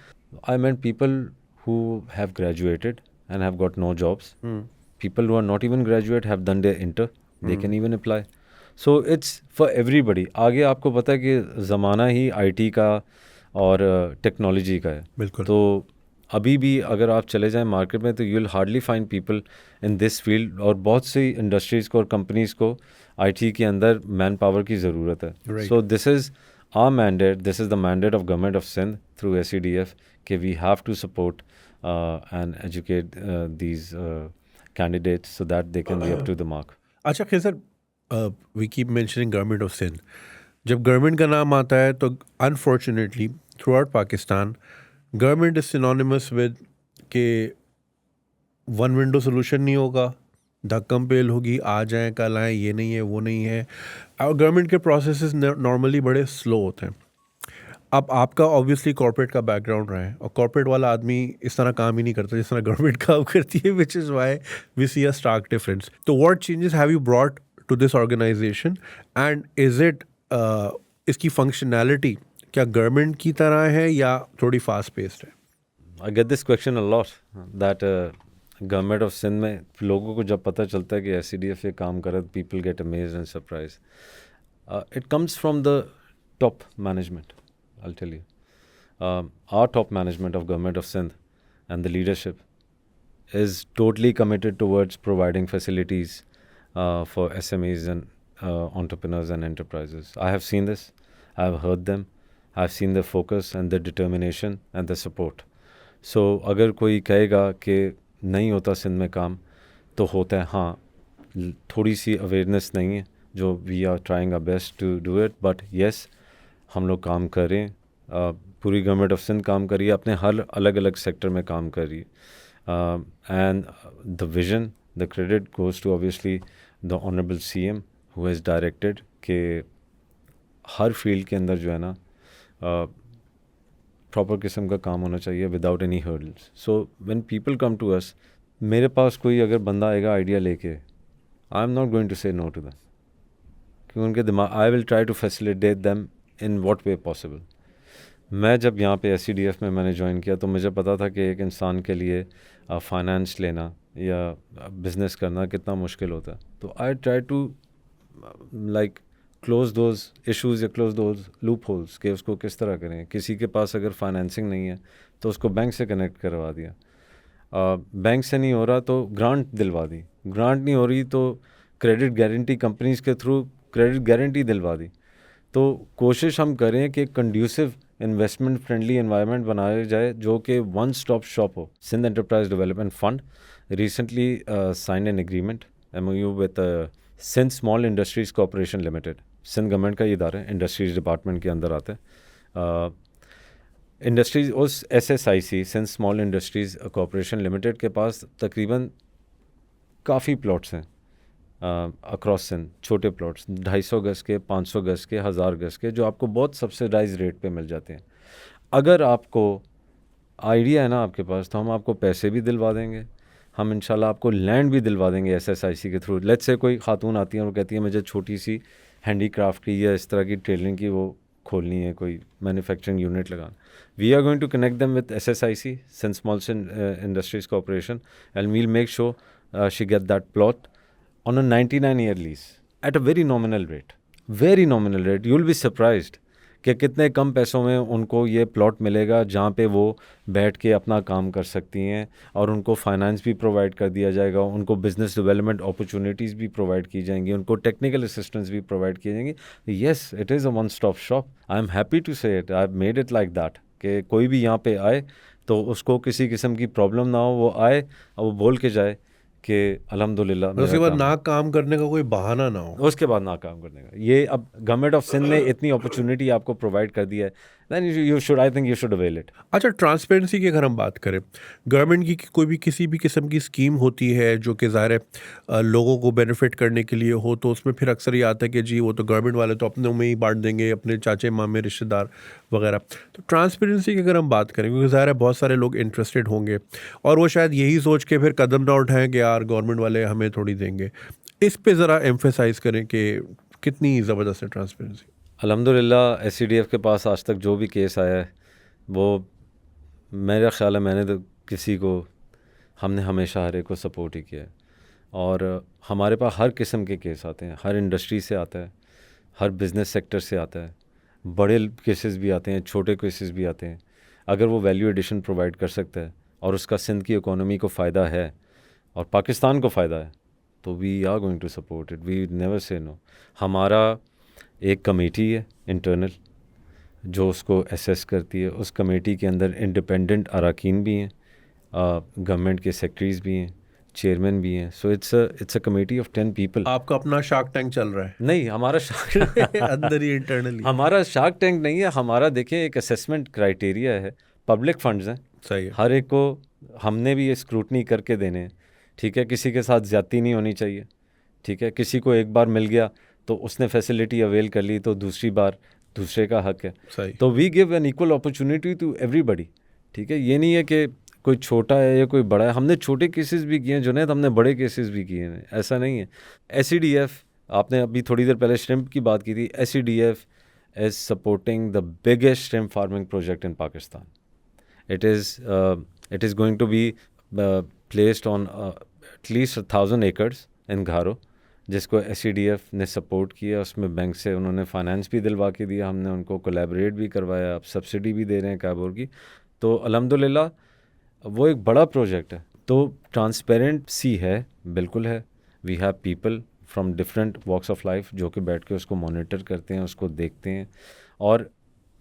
I meant people who have graduated and have got no jobs. People who are not even graduate have done their inter. They can even apply. So it's for everybody. आगे आपको पता है कि ज़माना ही IT का और technology का है. बिल्कुल. तो अभी भी अगर आप चले जाएं मार्केट में तो you will hardly find people in this field. और बहुत सी इंडस्ट्रीज़ को और कंपनीज़ को IT के अंदर मैन पावर की ज़रूरत है. So this is our mandate. This is the mandate of government of Sindh through SCDF कि we have to support and educate these candidates so that they can be up to the mark. अच्छा खैर, we keep mentioning government of Sindh. जब government का नाम आता है तो unfortunately through out Pakistan government is synonymous with के one window solution नहीं होगा, धक्कम पेल होगी, आ जाएं कल आएँ, ये नहीं है वो नहीं है. और गवर्नमेंट के प्रोसेसेस नॉर्मली बड़े स्लो होते हैं. अब आपका ऑब्वियसली कॉर्पोरेट का बैकग्राउंड रहा है और कॉर्पोरेट वाला आदमी इस तरह काम ही नहीं करता जिस तरह गवर्नमेंट काम करती है, which is why we see a stark difference. तो what changes have you brought to this organization and is it इसकी फंक्शनैलिटी क्या गवर्नमेंट की तरह है या थोड़ी फास्ट पेस्ड है? I get this question a lot that government of Sindh में लोगों को जब पता चलता है कि SCDF ये काम कर रहा है, people get amazed and surprise. It comes from the top management, I'll tell you. Our top management of Government of Sindh and the leadership is totally committed towards providing facilities for SMEs and entrepreneurs and enterprises. I have seen this. I have heard them. I have seen their focus and their determination and their support. So अगर कोई कहेगा कि नहीं होता सिंध में काम, तो होता है. हाँ, थोड़ी सी अवेयरनेस नहीं है, जो we are trying our best to do it, but yes हम लोग काम कर रहे हैं. पूरी गवर्नमेंट ऑफ सिंध काम कर रही है, अपने हर अलग अलग सेक्टर में काम कर रही है. And the vision, the credit goes to obviously the honourable CM who has directed कि हर फील्ड के अंदर जो है ना प्रॉपर किस्म का काम होना चाहिए without any hurdles. So when people come to us, मेरे पास कोई अगर बंदा आएगा आइडिया लेके, I am not going to say no to them, क्योंकि उनके दिमाग, I will try to facilitate them in what way possible. मैं जब यहाँ पे SCDF में मैंने ज्वाइन किया तो मुझे पता था कि एक इंसान के लिए फाइनेंस लेना या बिज़नेस करना कितना मुश्किल होता है. तो I try to like close those issues या क्लोज दोज लूप होल्स कि उसको किस तरह करें. किसी के पास अगर फाइनेंसिंग नहीं है तो उसको बैंक से कनेक्ट करवा दिया. बैंक से नहीं हो रहा तो ग्रांट दिलवा दी. ग्रांट नहीं हो रही तो क्रेडिट गारंटी कंपनीज़ के थ्रू क्रेडिट गारंटी दिलवा दी. तो कोशिश हम करें कि कंड्यूसिव इन्वेस्टमेंट फ्रेंडली एनवायरनमेंट बनाया जाए जो कि वन स्टॉप शॉप हो. Sindh enterprise development fund recently signed an agreement MOU with Sindh small industries corporation limited. Sindh government का ये इदारा है, इंडस्ट्रीज़ डिपार्टमेंट के अंदर आता है. इंडस्ट्रीज़ उस SSIC Sindh small industries corporation limited के पास तकरीबन काफ़ी प्लॉट्स हैं अक्रॉस सिंध. छोटे प्लॉट्स 250 गज के, 500 गज के, 1000 गज के, जो आपको बहुत सब्सिडाइज रेट पे मिल जाते हैं. अगर आपको आइडिया है ना आपके पास, तो हम आपको पैसे भी दिलवा देंगे. हम इंशाल्लाह आपको लैंड भी दिलवा देंगे SSIC के थ्रू. लेट्स से कोई खातून आती है और कहती है मुझे छोटी सी हैंडीक्राफ्ट की या इस तरह की टेलरिंग की वो खोलनी है, कोई मैन्युफैक्चरिंग यूनिट लगाना. We are going to connect them with SSIC Sindh small industries corporation and we'll make sure she get that plot on a 99-year lease at a very nominal rate. Very nominal rate. You will be surprised कि कितने कम पैसों में उनको ये plot मिलेगा जहाँ पे वो बैठ के अपना काम कर सकती हैं, और उनको फाइनेंस भी प्रोवाइड कर दिया जाएगा, उनको बिजनेस डेवलपमेंट अपॉर्चुनिटीज़ भी प्रोवाइड की जाएंगी, उनको टेक्निकल असिस्टेंस भी प्रोवाइड की जाएंगी. Yes, it is a one stop shop. I am happy to say it. I have made it like that कि कोई भी यहाँ पे आए तो उसको किसी किस्म की प्रॉब्लम ना हो. वो आए और वो बोल के जाए कि अल्हम्दुलिल्लाह. उसके बाद ना काम करने का कोई बहाना ना हो. उसके बाद ना काम करने का, ये अब गवर्नमेंट ऑफ सिंध ने इतनी अपॉर्चुनिटी आपको प्रोवाइड कर दी है, then you should, I think you should avail it. अच्छा, ट्रांसपेरेंसी की अगर हम बात करें, गवर्नमेंट की कोई भी किसी भी किस्म की स्कीम होती है जो कि ज़ाहिर है लोगों को बेनिफिट करने के लिए हो, तो उसमें फिर अक्सर ये आता है कि जी वो तो गवर्नमेंट वाले तो अपने में ही बांट देंगे, अपने चाचे मामे रिश्तेदार वगैरह. तो ट्रांसपेरेंसी की अगर हम बात करें, क्योंकि ज़ाहिर है बहुत सारे लोग इंटरेस्टेड होंगे और वो शायद यही सोच के फिर कदम ना उठाएं कि यार गवर्नमेंट वाले हमें थोड़ी देंगे. इस पे ज़रा एम्फेसाइज करें कि कितनी ज़बरदस्त है ट्रांसपेरेंसी. अल्हम्दुलिल्लाह SCDF के पास आज तक जो भी केस आया है, वो मेरा ख़्याल है मैंने तो किसी को, हमने हमेशा हर एक को सपोर्ट ही किया है. और हमारे पास हर किस्म के केस आते हैं, हर इंडस्ट्री से आता है, हर बिज़नेस सेक्टर से आता है. बड़े केसेस भी आते हैं, छोटे केसेस भी आते हैं. अगर वो वैल्यू एडिशन प्रोवाइड कर सकता है और उसका सिंध की इकोनॉमी को फ़ायदा है और पाकिस्तान को फ़ायदा है, तो we are going to support it. We never say no. हमारा एक कमेटी है इंटरनल जो उसको असेस करती है. उस कमेटी के अंदर इंडिपेंडेंट अरकान भी हैं, गवर्नमेंट के सेक्रेटरीज भी हैं, चेयरमैन भी हैं. So it's a committee of 10 people. आपका अपना शार्क टैंक चल रहा है? नहीं, हमारा शार्क अंदर ही इंटरनली. हमारा शार्क टैंक नहीं है. हमारा देखिए एक असेसमेंट क्राइटेरिया है, पब्लिक फंड्स हैं. सही है. हर एक को हमने भी ये स्क्रूटनी करके देने हैं. ठीक है, किसी के साथ ज़्यादती नहीं होनी चाहिए. ठीक है, किसी को एक बार मिल गया तो उसने फैसिलिटी अवेल कर ली तो दूसरी बार दूसरे का हक है. सही. तो we give an equal opportunity to everybody. ठीक है, ये नहीं है कि कोई छोटा है या कोई बड़ा है. हमने छोटे केसेस भी किए हैं जुनैद, हमने बड़े केसेस भी किए हैं, ऐसा नहीं है. SCDF, आपने अभी थोड़ी देर पहले श्रिम्प की बात की थी. SCDF is supporting the biggest shrimp farming project in Pakistan. It is going to be placed on at least 1,000 acres in Gharo, जिसको SCDF ने सपोर्ट किया, उसमें बैंक से उन्होंने फाइनेंस भी दिलवा के दिया, हमने उनको कोलैबोरेट भी करवाया, अब सब्सिडी भी दे रहे हैं कैबोर की। तो अल्हम्दुलिल्लाह वो एक बड़ा प्रोजेक्ट है। तो ट्रांसपेरेंसी है, बिल्कुल है। We have people from different walks of life जो कि बैठ के उसको मॉनिटर करते हैं, उसको देखते हैं। और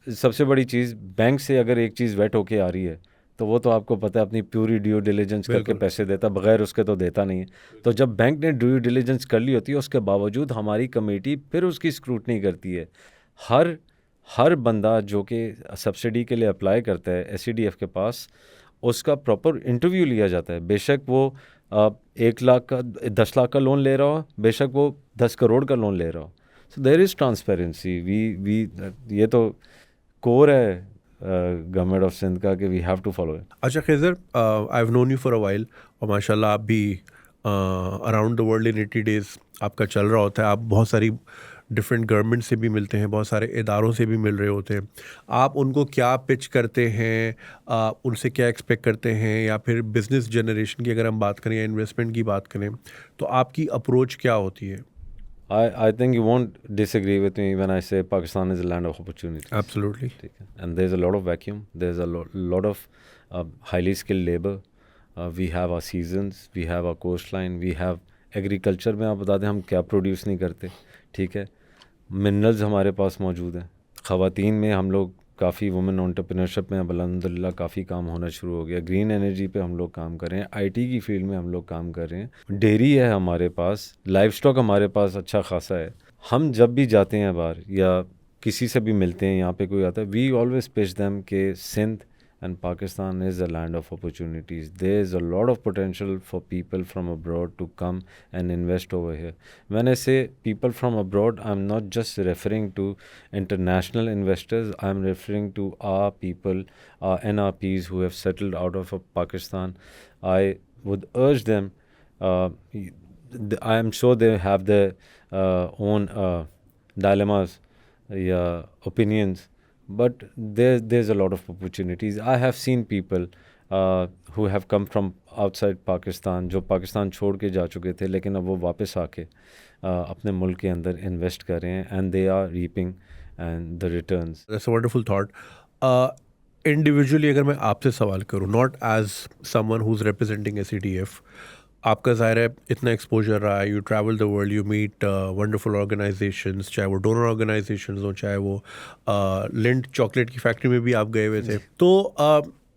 सबसे बड़ी चीज़, बैंक से अगर एक चीज़ वेट होके आ रही है तो वो तो आपको पता है अपनी पूरी ड्यू डिलिजेंस करके बिल्कुल। पैसे देता, बगैर उसके तो देता नहीं है। तो जब बैंक ने ड्यू डिलिजेंस कर ली होती है, उसके बावजूद हमारी कमेटी फिर उसकी स्क्रूटनी करती है। हर बंदा जो कि सब्सिडी के लिए अप्लाई करता है SCDF के पास, उसका प्रॉपर इंटरव्यू लिया जाता है। बेशक वो 1 लाख का 10 लाख का लोन ले रहा हो, बेशक वो 10 करोड़ का लोन ले रहा हो। So there is transparency. We ये तो कोर है गवर्नमेंट ऑफ सिंध का कि we have to follow it. अच्छा Khizar, I have known you for a while, और माशाल्लाह आप भी around the world in 80 days आपका चल रहा होता है। आप बहुत सारी डिफरेंट गवर्नमेंट से भी मिलते हैं, बहुत सारे इदारों से भी मिल रहे होते हैं। आप उनको क्या पिच करते हैं, उनसे क्या एक्सपेक्ट करते हैं, या फिर बिजनेस जनरेशन की अगर हम बात करें या इन्वेस्टमेंट की बात करें, तो आपकी अप्रोच क्या होती है? I think you won't disagree with me when I say Pakistan is a land of opportunities. Absolutely. ठीक है, and there's a lot of vacuum, there's a lot of highly skilled labor. We have our seasons, we have our coastline, we have agriculture में आप बता दें हम क्या produce नहीं करते। ठीक है, मिनरल्स हमारे पास मौजूद हैं। ख़वातीन में हम लोग काफ़ी, वुमेन एंटरप्रेन्योरशिप में अब अल्हम्दुलिल्लाह काफ़ी काम होना शुरू हो गया। ग्रीन एनर्जी पे हम लोग काम कर रहे हैं, IT की फील्ड में हम लोग काम कर रहे हैं, डेयरी है हमारे पास, लाइव स्टॉक हमारे पास अच्छा खासा है। हम जब भी जाते हैं बाहर या किसी से भी मिलते हैं, यहाँ पे कोई आता है, वी ऑलवेज पिच देम के Sindh and Pakistan is a land of opportunities. There is a lot of potential for people from abroad to come and invest over here. When I say people from abroad, I'm not just referring to international investors. I'm referring to our people, our NRPs who have settled out of Pakistan. I would urge them. I am sure they have their own dilemmas, yeah, opinions. But there's a lot of opportunities. I have seen people who have come from outside Pakistan, जो पाकिस्तान छोड़ के जा चुके थे, लेकिन अब वो वापस आके अपने मुल्क के अंदर इन्वेस्ट कर रहे हैं, and they are reaping and the returns. That's a wonderful thought. Individually अगर मैं आपसे सवाल करूं, not as someone who is representing SCDF, आपका ज़ाहिर है इतना एक्सपोजर रहा है, you travel the world, you meet wonderful organisations, चाहे वो डोनर ऑर्गेनाइजेशंस हो, चाहे वो लिंट चॉकलेट की फैक्ट्री में भी आप गए हुए थे। तो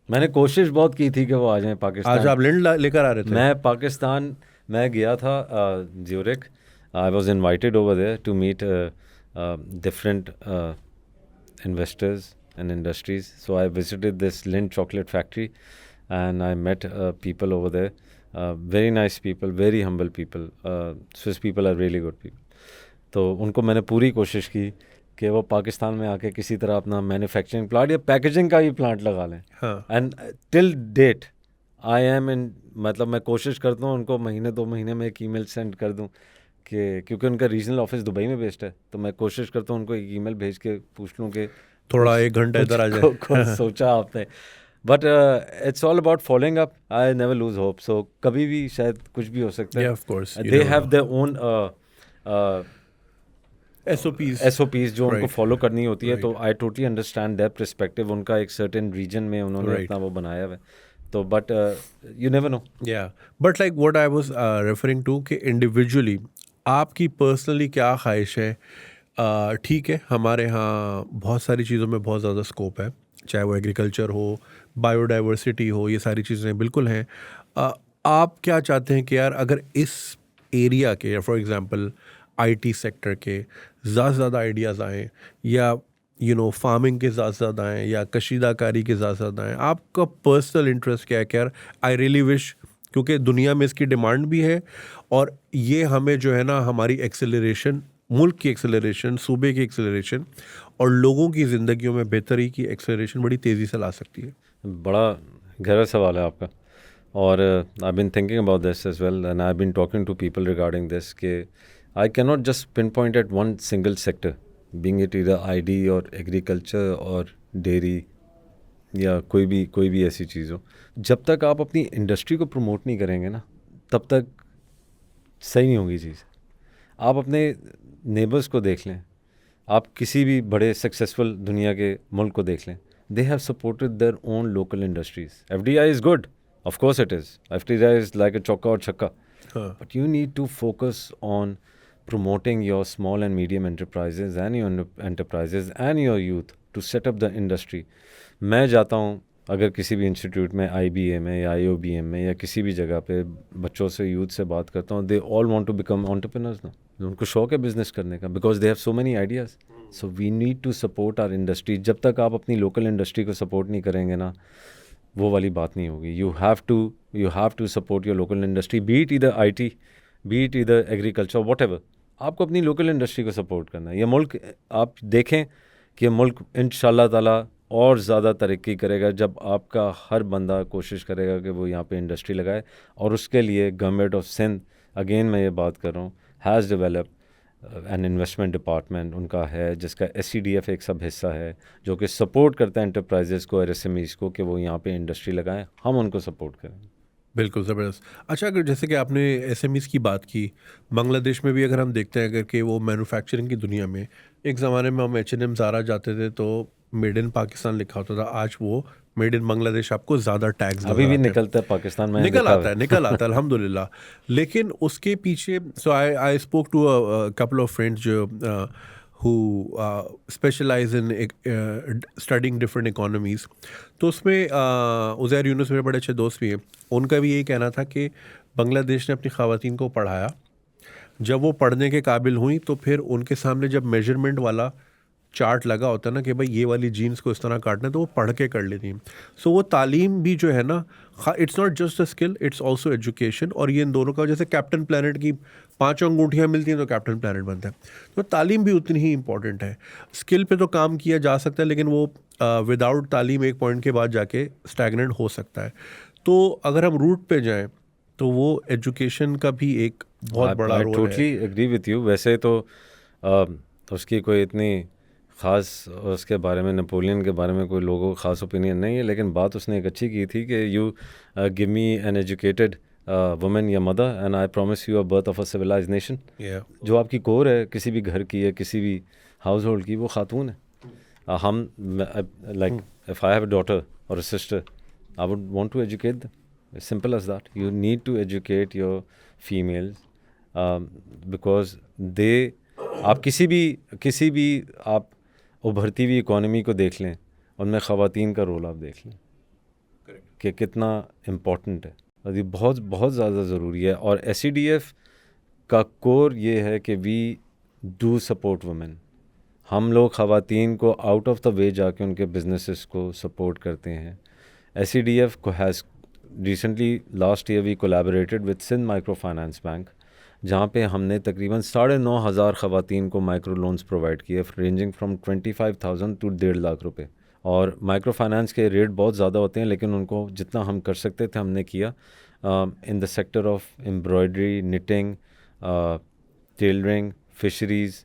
मैंने कोशिश बहुत की थी कि वो आ जाएं पाकिस्तान। आज आप लिंट लेकर आ रहे थे? मैं पाकिस्तान मैं गया था Zurich. I was invited over there to meet different investors and industries. So I visited this Lindt chocolate factory and I met people over there. Very nice people, very humble people. Swiss people are really good people. तो उनको मैंने पूरी कोशिश की कि वो पाकिस्तान में आके किसी तरह अपना मैन्युफैक्चरिंग प्लांट या पैकेजिंग का ही प्लांट लगा लें। And till date I am in, मतलब मैं कोशिश करता हूँ उनको महीने 2 महीने में एक ईमेल सेंड कर दूँ कि, क्योंकि उनका रीजनल ऑफिस दुबई में बेस्ड है, तो मैं कोशिश करता हूँ उनको एक ईमेल भेज के पूछ लूँ कि थोड़ा 1 घंटा इधर आ जाए। सोचा आपने, but it's all about following up. I never lose hope. So कभी भी शायद कुछ भी हो सकता है। Of course they have their own SOPs जो उनको फॉलो करनी होती है। तो I totally understand their perspective. उनका एक सर्टेन रीजन में उन्होंने अपना वो बनाया हुआ है, तो but you never know. But like what I was referring to कि इंडिविजुअली आपकी पर्सनली क्या ख्वाहिश है? ठीक है, हमारे यहाँ बहुत सारी चीज़ों में बहुत ज़्यादा स्कोप है, चाहे वो एग्रीकल्चर हो, बायोडाइवर्सिटी हो, ये सारी चीज़ें बिल्कुल हैं। आप क्या चाहते हैं कि यार अगर इस एरिया के, फॉर एग्जांपल IT सेक्टर के ज़्यादा से ज़्यादा आइडियाज़ आएँ, या फार्मिंग के ज़्यादा से ज़्यादा आएँ, या कशीदाकारी के ज़्यादा से ज़्यादा आएँ, आपका पर्सनल इंटरेस्ट क्या है कि यार आई रियली विश, क्योंकि दुनिया में इसकी डिमांड भी है और ये हमें जो है ना हमारी एक्सेलरेशन, मुल्क की एक्सेलरेशन, सूबे की एक्सेलरेशन और लोगों की ज़िंदगियों में बेहतरी की एक्सेलरेशन बड़ी तेज़ी से ला सकती है? बड़ा गहरा सवाल है आपका, और I been thinking about this as well and I been talking to people regarding this कि I can not just pin point at one single sector, being it either ID और एग्रीकल्चर और डेयरी या कोई भी ऐसी चीज़ हो। जब तक आप अपनी इंडस्ट्री को प्रमोट नहीं करेंगे ना, तब तक सही नहीं होगी चीज़। आप अपने नेबर्स को देख लें, आप किसी भी बड़े सक्सेसफुल दुनिया के मुल्क को देख लें, they have supported their own local industries. FDI is good, of course it is. FDI is like a chokka or chakka. But you need to focus on promoting your small and medium enterprises and your enterprises and your youth to set up the industry. मैं जाता हूँ अगर किसी भी institute में, IBA में या IOBM में या किसी भी जगह पे बच्चों से, यूथ से बात करता हूँ, they all want to become entrepreneurs ना. उनको शौक है बिजनेस करने का, because they have so many ideas. So we need to support our industry. जब तक आप अपनी लोकल इंडस्ट्री को सपोर्ट नहीं करेंगे ना, वो वाली बात नहीं होगी. You have to support your local industry, be it इधर IT, बी इट इधर एग्रीकल्चर, वॉट एवर. आपको अपनी लोकल इंडस्ट्री को सपोर्ट करना है. ये मुल्क आप देखें कि मुल्क इंशाल्लाह ताला और ज़्यादा तरक्की करेगा जब आपका हर बंदा कोशिश करेगा कि वो यहाँ पे इंडस्ट्री लगाए. और उसके लिए गवर्नमेंट ऑफ सिंध, अगेन मैं ये बात कर रहा हूँ, has developed an investment department उनका है, जिसका SCDF एक सब हिस्सा है, जो कि सपोर्ट करता है एंटरप्राइजेज़ को और SMEs को कि वो यहाँ पे इंडस्ट्री लगाएं. हम उनको सपोर्ट करें. बिल्कुल ज़बरदस्त. अच्छा, अगर जैसे कि आपने SMEs की बात की, बांग्लादेश में भी अगर हम देखते हैं अगर कि वो मैन्युफैक्चरिंग की दुनिया में, एक ज़माने में हम H&M ज़ारा जाते थे तो मेड इन पाकिस्तान लिखा होता था. आज वो मेड इन बांग्लादेश आपको ज़्यादा टैग्स अभी भी निकलता है पाकिस्तान में, निकल आता है अल्हम्दुलिल्लाह. लेकिन उसके पीछे, so I spoke to a couple of friends जो who specialize in studying different economies. तो उसमें उज़ैर यूनुस मेरे बड़े अच्छे दोस्त भी हैं. उनका भी यही कहना था कि बांग्लादेश ने अपनी ख़वातीन को पढ़ाया, जब वो पढ़ने के काबिल हुई तो फिर उनके सामने जब मेजरमेंट वाला चार्ट लगा होता है ना कि भाई ये वाली जीन्स को इस तरह काटना है, तो वो पढ़ के कर लेती हैं. सो वो तालीम भी जो है ना, it's not just a skill, it's also education. और ये इन दोनों का, जैसे कैप्टन प्लैनेट की 5 अंगूठियाँ मिलती हैं तो कैप्टन प्लैनेट बनता है, तो तालीम भी उतनी ही इंपॉर्टेंट है. स्किल पे तो काम किया जा सकता है, लेकिन वो विदाउट तालीम एक पॉइंट के बाद जाके स्टैगनेंट हो सकता है. तो अगर हम रूट पे जाएँ तो वो एजुकेशन का भी एक बहुत बड़ा रोल है. Totally agree with you. वैसे तो उसकी कोई इतनी ख़ास, उसके बारे में, नेपोलियन के बारे में कोई लोगों को ख़ास ओपिनियन नहीं है, लेकिन बात उसने एक अच्छी की थी कि you give me an educated women या mother and I promise you a birth of a civilize nation. जो आपकी कोर है किसी भी घर की है, किसी भी हाउस होल्ड की, वो खातून है. हम like if I have a daughter और a sister, I would want to educate them. Simple as that. You need to educate your females because they, आप किसी भी आप उभरती हुई इकॉनमी को देख लें, उनमें ख़वातीन का रोल आप देख लें कि कितना इम्पोर्टेंट है. और ये बहुत बहुत ज़्यादा ज़रूरी है. और SCDF का कोर ये है कि वी डू सपोर्ट वुमेन. हम लोग ख़वातीन को आउट ऑफ द वे जाके उनके बिजनेसेस को सपोर्ट करते हैं. SCDF को has recently, last year we collaborated with Sindh micro finance bank, जहाँ पे हमने तकरीबन 9,500 ख़वातीन को माइक्रो लोन्स प्रोवाइड किए, रेंजिंग फ्रॉम 25,000 to 1.5 लाख रुपए. और माइक्रो फाइनेंस के रेट बहुत ज़्यादा होते हैं, लेकिन उनको जितना हम कर सकते थे हमने किया. In the sector of embroidery, knitting, tailoring, fisheries,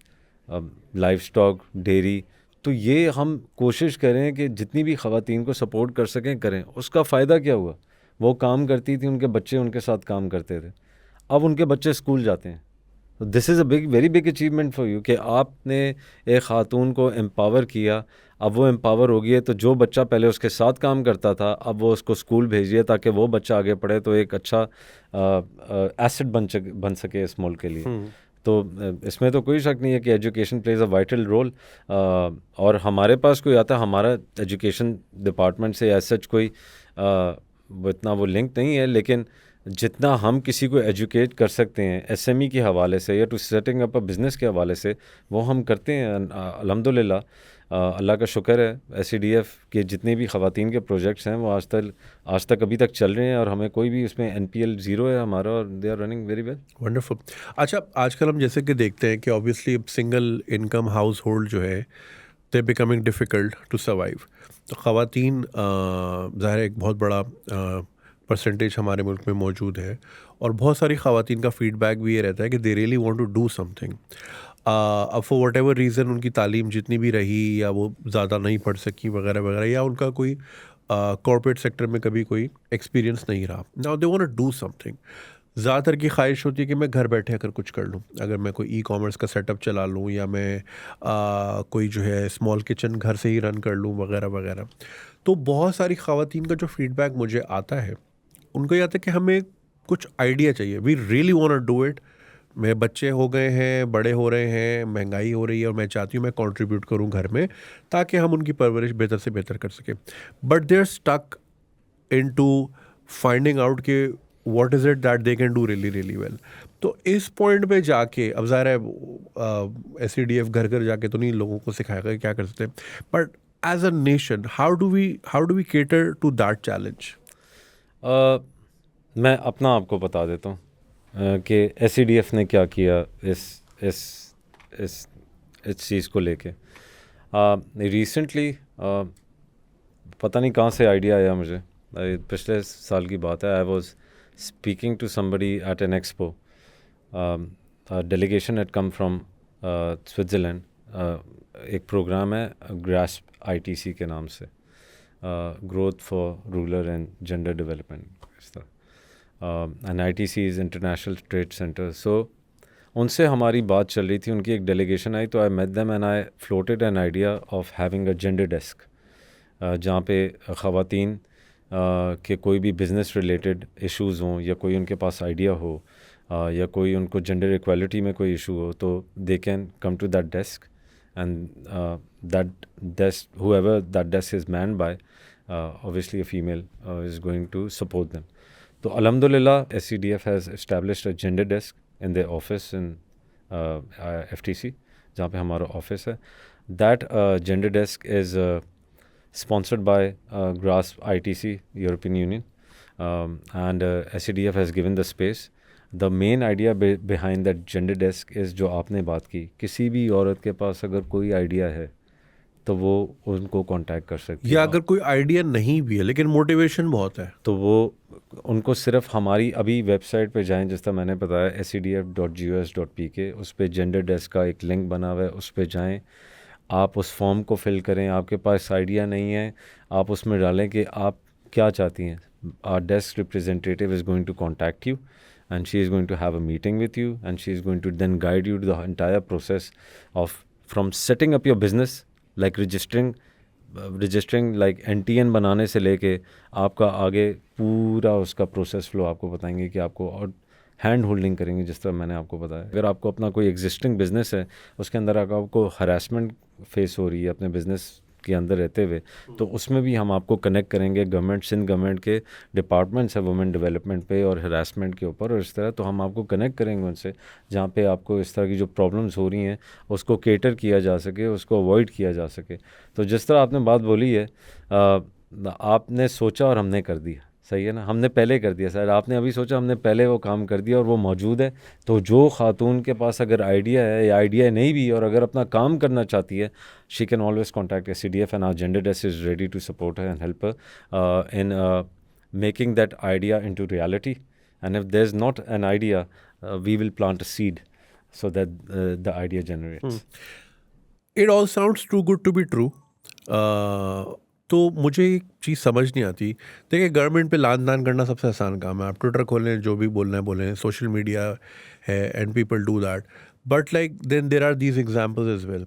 life stock, dairy. तो ये हम कोशिश करें कि जितनी भी ख़वातीन को सपोर्ट कर सकें करें. उसका फ़ायदा क्या हुआ, वो काम करती थी, उनके बच्चे उनके साथ काम करते थे, अब उनके बच्चे स्कूल जाते हैं. तो this is a very big achievement for you कि आपने एक ख़ातून को एम्पावर किया. अब वो एम्पावर हो गई है, तो जो बच्चा पहले उसके साथ काम करता था, अब वो उसको स्कूल भेजिए ताकि वो बच्चा आगे पढ़े, तो एक अच्छा एसेट बन सके इस मुल्क के लिए. तो इसमें तो कोई शक नहीं है कि education plays a vital role. और हमारे पास कोई आता है, हमारा एजुकेशन डिपार्टमेंट से एज सच कोई इतना वो लिंक नहीं है, लेकिन जितना हम किसी को एजुकेट कर सकते हैं SME के हवाले से या to setting up a business के हवाले से, वो हम करते हैं. अल्हम्दुलिल्लाह, अल्लाह का शुक्र है, SCDF के जितने भी ख़वातीन के प्रोजेक्ट्स हैं वो आज तक अभी तक चल रहे हैं, और हमें कोई भी उसमें NPL 0 है हमारा, और they are running very well. Wonderful. अच्छा, आजकल हम जैसे कि देखते हैं कि obviously single income household जो है, they becoming difficult to survive. तो ख़वातीन ज़ाहिर एक बहुत बड़ा परसेंटेज हमारे मुल्क में मौजूद है, और बहुत सारी ख़वातीन का फीडबैक भी ये रहता है कि they really want to do something. अब फॉर वट एवर रीज़न उनकी तालीम जितनी भी रही, या वो ज़्यादा नहीं पढ़ सकी वगैरह वगैरह, या उनका कोई कॉर्पोरेट सेक्टर में कभी कोई एक्सपीरियंस नहीं रहा, now they want to do something. ज़्यादातर की ख्वाहिश होती है कि मैं घर बैठे अगर कुछ कर लूँ, अगर मैं कोई ई-कॉमर्स का सेटअप चला लूँ या मैं कोई जो है स्मॉल किचन घर से ही रन कर लूँ वगैरह वगैरह। तो बहुत सारी ख़वातीन का जो फीडबैक मुझे आता है, उनको ये आता है कि हमें कुछ आइडिया चाहिए, we really want to do it. मेरे बच्चे हो गए हैं, बड़े हो रहे हैं, महंगाई हो रही है और मैं चाहती हूँ मैं कंट्रीब्यूट करूँ घर में ताकि हम उनकी परवरिश बेहतर से बेहतर कर सकें। But they are stuck into finding out कि what is it that they can do really really well. तो इस पॉइंट पे जाके अब ज़ाहिर है एससीडीएफ घर घर जाके तो नहीं लोगों को सिखाएगा कि क्या कर सकते हैं, but as a nation how do we cater to that challenge? मैं अपना आपको बता देता हूँ कि एससीडीएफ ने क्या किया इस इस इस चीज़ को लेके। रिसेंटली पता नहीं कहाँ से आइडिया आया मुझे, पिछले साल की बात है। I was speaking to somebody at an expo, delegation had come from Switzerland. एक प्रोग्राम है ग्रास्प आईटीसी के नाम से, growth for rural and gender development, इस तरह। And ITC is international trade centre. So उनसे हमारी बात चल रही थी, उनकी एक डेलीगेशन आई, तो I met them and I floated an idea of having a gender desk, जहाँ पे ख़वातीन के कोई भी बिज़नेस रिलेटेड इश्यूज़ हों या कोई उनके पास आइडिया हो या कोई उनको जेंडर इक्वालिटी में कोई इशू हो, तो they can come to that desk and that desk, whoever that desk is manned by, obviously a female is going to support them. तो alhamdulillah SCDF has established a gender desk in their office in FTC, जहाँ पे हमारा office है. That gender desk is sponsored by GRASP ITC, European Union, and SCDF has given the space. The main idea behind that gender desk is जो आपने बात की, किसी भी औरत के पास अगर कोई आइडिया है तो वो उनको कांटेक्ट कर सकती है. या अगर कोई आइडिया नहीं भी है लेकिन मोटिवेशन बहुत है, तो वो उनको सिर्फ हमारी अभी वेबसाइट पे जाएं, जिस तरह मैंने बताया scdf.gos.pk, उस पर जेंडर डेस्क का एक लिंक बना हुआ है, उस पर जाएं, आप उस फॉर्म को फिल करें. आपके पास आइडिया नहीं है, आप उसमें डालें कि आप क्या चाहती हैं. Our desk representative is going to contact you and she is going to have a meeting with you and she is going to then guide you to the entire process of from setting up your business, like registering like NTN बनाने से लेके आपका आगे पूरा उसका process flow आपको बताएंगे कि आपको, और हैंड होल्डिंग करेंगे जिस तरह मैंने आपको बताया. अगर आपको अपना कोई एग्जिस्टिंग बिजनेस है, उसके अंदर अगर आपको हरासमेंट फेस हो रही है अपने बिजनेस के अंदर रहते हुए, तो उसमें भी हम आपको कनेक्ट करेंगे गवर्नमेंट, सिंध गवर्नमेंट के डिपार्टमेंट्स है वुमेन डेवलपमेंट पे और हरासमेंट के ऊपर, और इस तरह तो हम आपको कनेक्ट करेंगे उनसे, जहाँ पे आपको इस तरह की जो प्रॉब्लम्स हो रही हैं उसको केटर किया जा सके, उसको अवॉइड किया जा सके. तो जिस तरह आपने बात बोली है, आपने सोचा और हमने कर दिया, सही है ना. हमने पहले कर दिया सर, आपने अभी सोचा, हमने पहले वो काम कर दिया और वो मौजूद है. तो जो खातून के पास अगर आइडिया है या आइडिया नहीं भी और अगर अपना काम करना चाहती है, she can always contact SCDF and our gender desk is ready to support her and help her in making that idea into reality. And if there is not an idea, we will plant a seed so that the idea generates. It all sounds too good to be true. तो मुझे एक चीज़ समझ नहीं आती. देखिए, government पे लान तान करना सबसे आसान काम है. आप ट्विटर खोलें, जो भी बोलना है बोलें, सोशल मीडिया है and people do that. But like then there are these examples as well.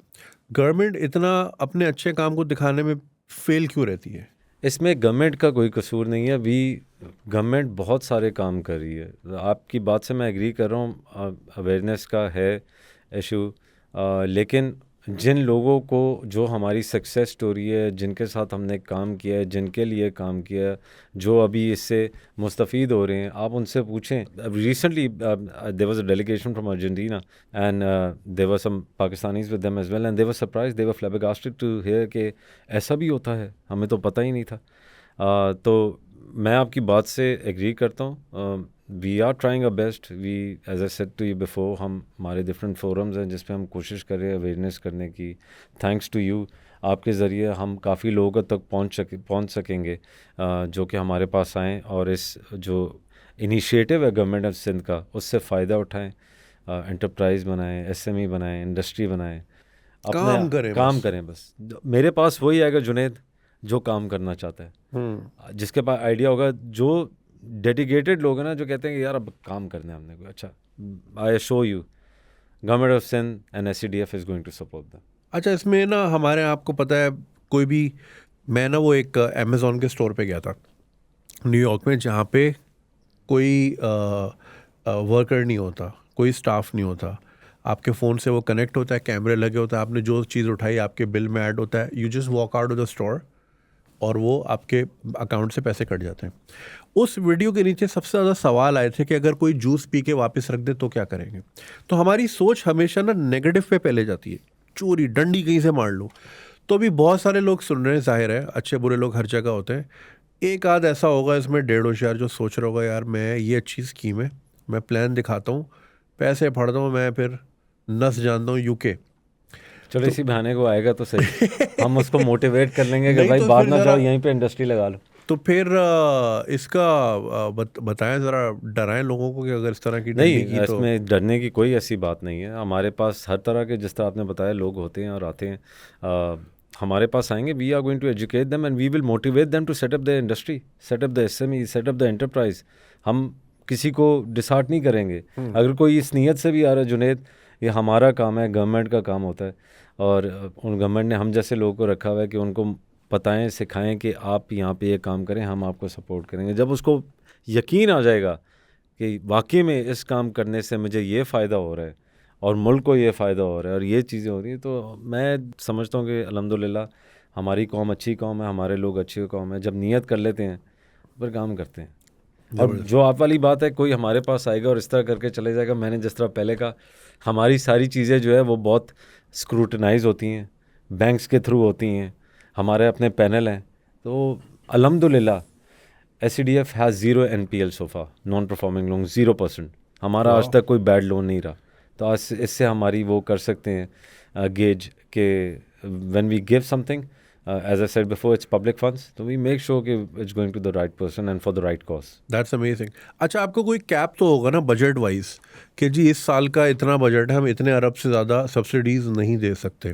Government इतना अपने अच्छे काम को दिखाने में फेल क्यों रहती है? इसमें गवर्नमेंट का कोई कसूर नहीं है. गवर्नमेंट बहुत सारे काम कर रही है. आपकी बात से मैं एग्री कर रहा हूँ, अवेयरनेस का है इशू, लेकिन जिन लोगों को, जो हमारी सक्सेस स्टोरी है, जिनके साथ हमने काम किया है, जिनके लिए काम किया है, जो अभी इससे मुस्तफ़ीद हो रहे हैं, आप उनसे पूछें. Recently there was a delegation from Argentina and there were some Pakistanis with them as well and they were surprised, they were flabbergasted to hear कि ऐसा भी होता है, हमें तो पता ही नहीं था. तो मैं आपकी बात से एग्री करता हूँ. We are trying a best. We, as I said to you before, हमारे डिफरेंट फोरम्स हैं जिस पे हम कोशिश कर रहे हैं अवेयरनेस करने की. थैंक्स टू यू, आपके ज़रिए हम काफ़ी लोगों तक पहुँच सकेंगे जो कि हमारे पास आएँ और इस जो इनिशिएटिव है गवर्नमेंट ऑफ सिंध का, उससे फ़ायदा उठाएँ, एंटरप्राइज़ बनाएँ, SME बनाएँ, इंडस्ट्री बनाएँ, काम करें बस. मेरे पास वही आएगा जुनेद जो काम करना चाहता है, जिसके पास आइडिया होगा, जो डेडिकेटेड लोग हैं ना जो कहते हैं कि यार अब काम करना है हमने कोई अच्छा, I show you government of Sindh and SCDF is going to support them. अच्छा, इसमें ना हमारे आपको पता है कोई भी, मैं ना वो एक अमेज़ॉन के स्टोर पे गया था न्यूयॉर्क में, जहाँ पे कोई वर्कर नहीं होता, कोई स्टाफ नहीं होता, आपके फ़ोन से वो कनेक्ट होता है, कैमरे लगे होता है, आपने जो चीज़ उठाई आपके बिल में ऐड होता है, you just walk out of the store और वो आपके अकाउंट से पैसे कट जाते हैं। उस वीडियो के नीचे सबसे ज़्यादा सवाल आए थे कि अगर कोई जूस पी के वापस रख दे तो क्या करेंगे। तो हमारी सोच हमेशा ना नेगेटिव पे पहले जाती है, चोरी डंडी कहीं से मार लो। तो अभी बहुत सारे लोग सुन रहे हैं, जाहिर है अच्छे बुरे लोग हर जगह होते हैं, एक आध ऐसा होगा इसमें 150 जो सोच रहा होगा यार मैं ये अच्छी स्कीम है, मैं प्लान दिखाता हूँ, पैसे फाड़ता हूँ, मैं फिर नस जानता हूँ यूके। चलो इसी बहाने को आएगा तो सही, हम उसको मोटिवेट कर लेंगे कि नहीं भाई तो बाहर फिर ना जरा- जाओ, यहीं पे इंडस्ट्री लगा लो। तो फिर इसका बताएं ज़रा, डराएं लोगों को कि अगर इस तरह की नहीं, डंडी की तो। इसमें डरने की कोई ऐसी बात नहीं है। हमारे पास हर तरह के, जिस तरह आपने बताया, लोग होते हैं और आते हैं, हमारे पास आएंगे। We are going to educate them and we will motivate them to set up the industry, set up the SME, set up the enterprise. हम किसी को डिसहार्ट नहीं करेंगे। अगर कोई इस नीयत से भी आ रहा है, जुनेद ये हमारा काम है, गवर्नमेंट का काम होता है, और उन गवर्नमेंट ने हम जैसे लोगों को रखा हुआ है कि उनको बताएं, सिखाएं कि आप यहाँ पे ये काम करें, हम आपको सपोर्ट करेंगे। जब उसको यकीन आ जाएगा कि वाकई में इस काम करने से मुझे ये फ़ायदा हो रहा है और मुल्क को ये फ़ायदा हो रहा है और ये चीज़ें हो रही हैं, तो मैं समझता हूँ कि अल्हम्दुलिल्लाह हमारी कौम अच्छी कौम है, हमारे लोग अच्छी कौम है। जब नियत कर लेते हैं फिर काम करते हैं। और जो आप वाली बात है, कोई हमारे पास आएगा और इस तरह करके चले जाएगा, मैंने जिस तरह पहले कहा, हमारी सारी चीज़ें जो है वो बहुत स्क्रूटनाइज होती हैं, बैंक्स के थ्रू होती हैं, हमारे अपने पैनल हैं। तो अल्हम्दुलिल्लाह SCDF has 0 NPL sofa, non performing loan 0%। हमारा आज तक कोई बैड लोन नहीं रहा। तो आज इससे हमारी वो कर सकते हैं गेज के when we give something, as I said before, it's public funds, तो वी मेक श्योर कि it's going to the right person and for the right cause. That's amazing. अच्छा, आपको कोई कैप तो होगा ना बजट वाइज कि जी इस साल का इतना बजट है, हम इतने अरब से ज़्यादा सब्सिडीज़ नहीं दे सकते?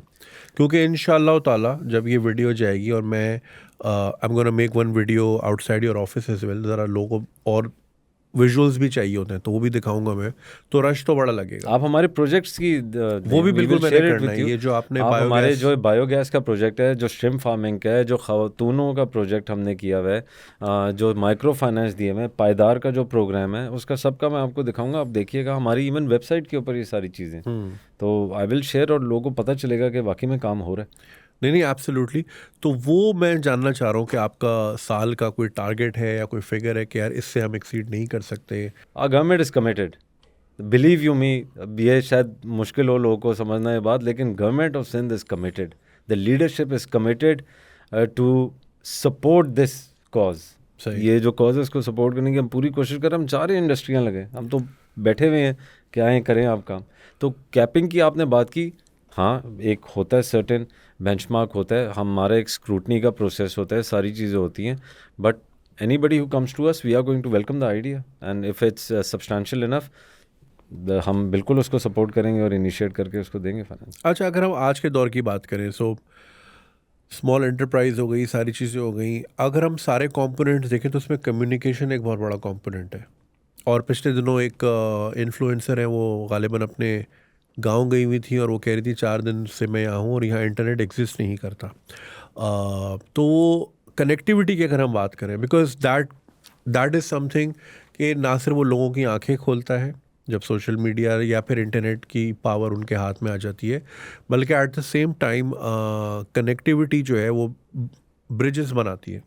क्योंकि इंशाअल्लाह ताला जब ये वीडियो जाएगी और मैं I am gonna make one video outside your office as well, ज़रा लोगों और विजुअल्स भी चाहिए होते हैं तो वो भी दिखाऊंगा मैं, तो रश तो बड़ा लगेगा। आप हमारे प्रोजेक्ट्स की वो भी बिल्कुल मैंने करना है। ये जो आपने आप हमारे बायोगैस, जो बायोगैस का प्रोजेक्ट है, जो श्रिम्प फार्मिंग का है, जो खवातूनों का प्रोजेक्ट हमने किया हुआ है, जो माइक्रो फाइनेंस दिए हुए हैं, पायदार का जो प्रोग्राम है, उसका सबका मैं आपको दिखाऊंगा। आप देखिएगा हमारी इवन वेबसाइट के ऊपर ये सारी चीज़ें, तो आई विल शेयर और लोगों को पता चलेगा कि वाकई में काम हो रहा है। नहीं एब्सोल्युटली। तो वो मैं जानना चाह रहा हूँ कि आपका साल का कोई टारगेट है या कोई फिगर है कि यार इससे हम एक्सीड नहीं कर सकते? Our government is committed. Believe you me, ये शायद मुश्किल हो लोगों को समझना ये बात, लेकिन government of Sindh is committed, the leadership is committed to support this cause. ये जो कॉज है इसको सपोर्ट करने की हम पूरी कोशिश करें। हम चाह रहे हैं इंडस्ट्रियाँ लगे, हम तो बैठे हुए हैं कि आएँ करें आप काम। तो कैपिंग की आपने बात की, हाँ एक होता है सर्टेन बेंचमार्क होता है, हमारा एक स्क्रूटनी का प्रोसेस होता है, सारी चीज़ें होती हैं, but anybody who comes to us, we are going to welcome the idea, and if it's substantial enough, हम बिल्कुल उसको सपोर्ट करेंगे और इनिशिएट करके उसको देंगे फाइनेंस। अच्छा, अगर हम आज के दौर की बात करें, सो स्मॉल एंटरप्राइज हो गई, सारी चीज़ें हो गई, अगर हम सारे कंपोनेंट्स देखें तो उसमें कम्युनिकेशन एक बहुत बड़ा कंपोनेंट है। और पिछले दिनों एक इन्फ्लुएंसर है, वो गालिबन अपने गांव गई हुई थी और वो कह रही थी 4 दिन से मैं यहाँ हूँ और यहाँ इंटरनेट एग्जिस्ट नहीं करता। तो कनेक्टिविटी की अगर हम बात करें, बिकॉज दैट इज़ समथिंग कि ना सिर्फ वो लोगों की आंखें खोलता है जब सोशल मीडिया या फिर इंटरनेट की पावर उनके हाथ में आ जाती है, बल्कि at the same time connectivity जो है वो ब्रिजेस बनाती है।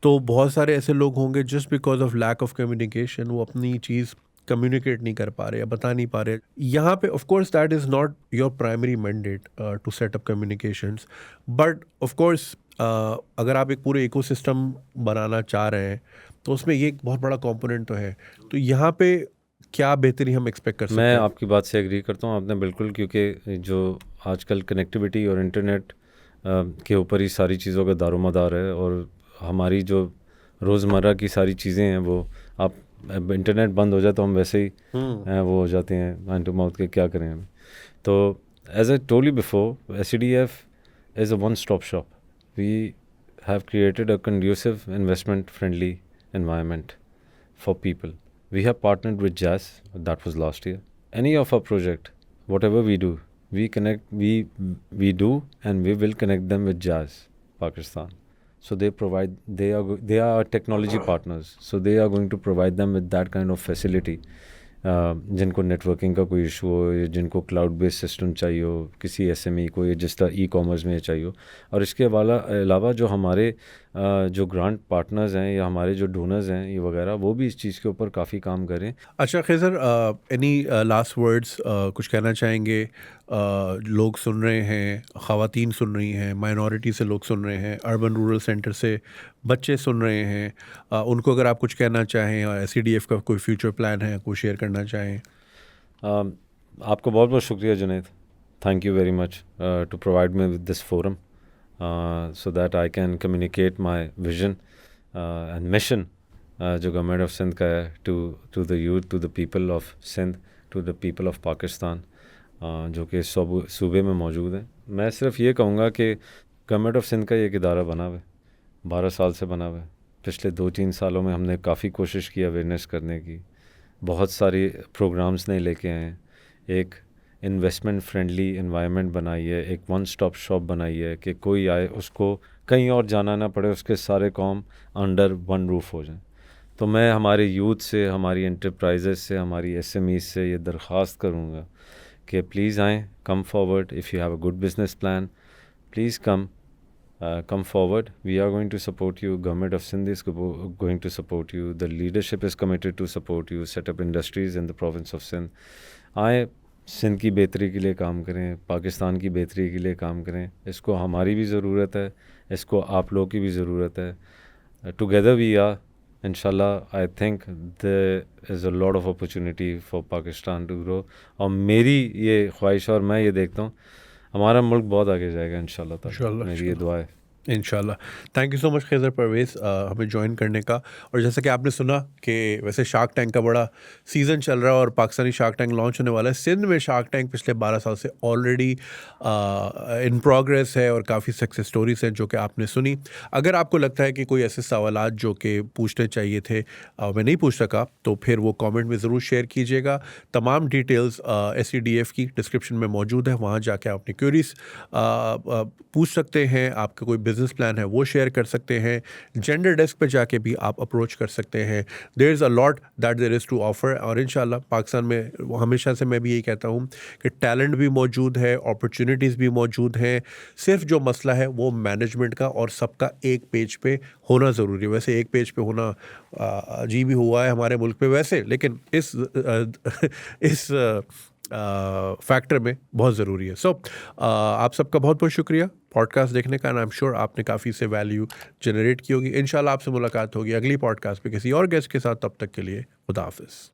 तो बहुत सारे ऐसे लोग होंगे just because of lack of communication वो अपनी चीज़ कम्युनिकेट नहीं कर पा रहे या बता नहीं पा रहे। यहाँ पे of course that is not your primary mandate to set up communications, but of course अगर आप एक पूरे इकोसिस्टम बनाना चाह रहे हैं तो उसमें ये एक बहुत बड़ा कंपोनेंट तो है। तो यहाँ पे क्या बेहतरी हम एक्सपेक्ट कर सकते हैं? मैं आपकी बात से एग्री करता हूँ आपने बिल्कुल, क्योंकि जो आजकल कनेक्टिविटी और इंटरनेट के ऊपर ही सारी चीज़ों का दारोमदार है, और हमारी जो रोज़मर्रा की सारी चीज़ें हैं वो, आप इंटरनेट बंद हो जाए तो हम वैसे ही वो हो जाते हैं हैंड टू माउथ के, क्या करें हम। तो as I told you before, SCDF is a one stop shop. We have created a conducive investment friendly environment for people. We have partnered with Jazz, that was last year. Any of our project, whatever we do, we connect, we do, and we will connect them with Jazz, Pakistan. So they are our technology partners. So they are going to provide them with that kind of facility. जिनको networking का कोई issue हो, या जिनको cloud based system चाहिए हो, किसी SME को, या जिस तरह ई कॉमर्स में चाहिए हो. और इसके अलावा जो हमारे जो ग्रांट पार्टनर्स हैं या हमारे जो डोनर्स हैं ये वगैरह, वो भी इस चीज़ के ऊपर काफ़ी काम करें. अच्छा खैज़र, एनी लास्ट वर्ड्स कुछ कहना चाहेंगे? लोग सुन रहे हैं, ख़वातीन सुन रही हैं, माइनॉरिटी से लोग सुन रहे हैं, अर्बन रूरल सेंटर से बच्चे सुन रहे हैं, उनको अगर आप कुछ कहना चाहें, और SCDF का कोई फ्यूचर प्लान है, कोई शेयर करना चाहें? आपको बहुत बहुत शुक्रिया Junaid. Thank you very much to provide me with this forum so that I can communicate my vision and mission जो गवर्नमेंट ऑफ सिंध का है to the youth, to the people of Sindh, to the people of Pakistan जो कि सूबे में मौजूद हैं. मैं सिर्फ ये कहूँगा कि गवर्नमेंट ऑफ सिंध का एक इदारा बना हुआ है, 12 साल से बना हुआ है. पिछले 2-3 सालों में हमने काफ़ी कोशिश की अवेयरनेस करने की, बहुत सारी प्रोग्राम्स नहीं लेके आए हैं. एक इन्वेस्टमेंट फ्रेंडली इन्वायरमेंट बनाई है, एक वन स्टॉप शॉप बनाई है कि कोई आए उसको कहीं और जाना ना पड़े, उसके सारे काम अंडर वन रूफ हो जाएं. तो मैं हमारे यूथ से, हमारी एंटरप्राइजेस से, हमारी SMEs से ये दरख्वास्त करूँगा कि प्लीज़ आएँ, come forward. If you have a good business plan, please come forward. We are going to support you. Government of Sindh is going to support you. The leadership is committed to support you. Set up industries in the province of Sindh. आए, सिंध की बेहतरी के लिए काम करें, पाकिस्तान की बेहतरी के लिए काम करें. इसको हमारी भी ज़रूरत है, इसको आप लोग की भी ज़रूरत है. टुगेदर वी आर, इंशाल्लाह. I think there is a lot of opportunity for Pakistan to grow. और मेरी ये ख्वाहिश और मैं ये देखता हूँ हमारा मुल्क बहुत आगे जाएगा इंशाल्लाह. मेरी ये दुआ है. इंशाल्लाह. Thank you so much Khizar Pervez हमें ज्वाइन करने का. और जैसा कि आपने सुना कि वैसे शार्क टैंक का बड़ा सीज़न चल रहा है और पाकिस्तानी शार्क टैंक लॉन्च होने वाला है. सिंध में शार्क टैंक पिछले 12 साल से ऑलरेडी इन प्रोग्रेस है और काफ़ी सक्सेस स्टोरीज हैं जो कि आपने सुनी. अगर आपको लगता है कि कोई ऐसे सवालात जो कि पूछने चाहिए थे मैं नहीं पूछ सका, तो फिर वो कमेंट में ज़रूर शेयर कीजिएगा. तमाम डिटेल्स SCDF की डिस्क्रिप्शन में मौजूद है, वहाँ जाके आप अपनी क्वेरीज पूछ सकते हैं. आपका कोई बिजनेस प्लान है वो शेयर कर सकते हैं. जेंडर डेस्क पे जाके भी आप अप्रोच कर सकते हैं. There is a lot that there is to offer. और इंशाल्लाह पाकिस्तान में हमेशा से मैं भी यही कहता हूँ कि टैलेंट भी मौजूद है, अपॉर्चुनिटीज़ भी मौजूद हैं. सिर्फ जो मसला है वो मैनेजमेंट का और सबका एक पेज पे होना ज़रूरी है. वैसे एक पेज पे होना अजीब ही हुआ है हमारे मुल्क पे वैसे, लेकिन इस फैक्टर में बहुत ज़रूरी है. सो आप सबका बहुत बहुत शुक्रिया पॉडकास्ट देखने का. आई एम श्योर आपने काफ़ी से वैल्यू जनरेट की होगी. इंशाल्लाह आपसे मुलाकात होगी अगली पॉडकास्ट पे किसी और गेस्ट के साथ. तब तक के लिए खुदा हाफिज़.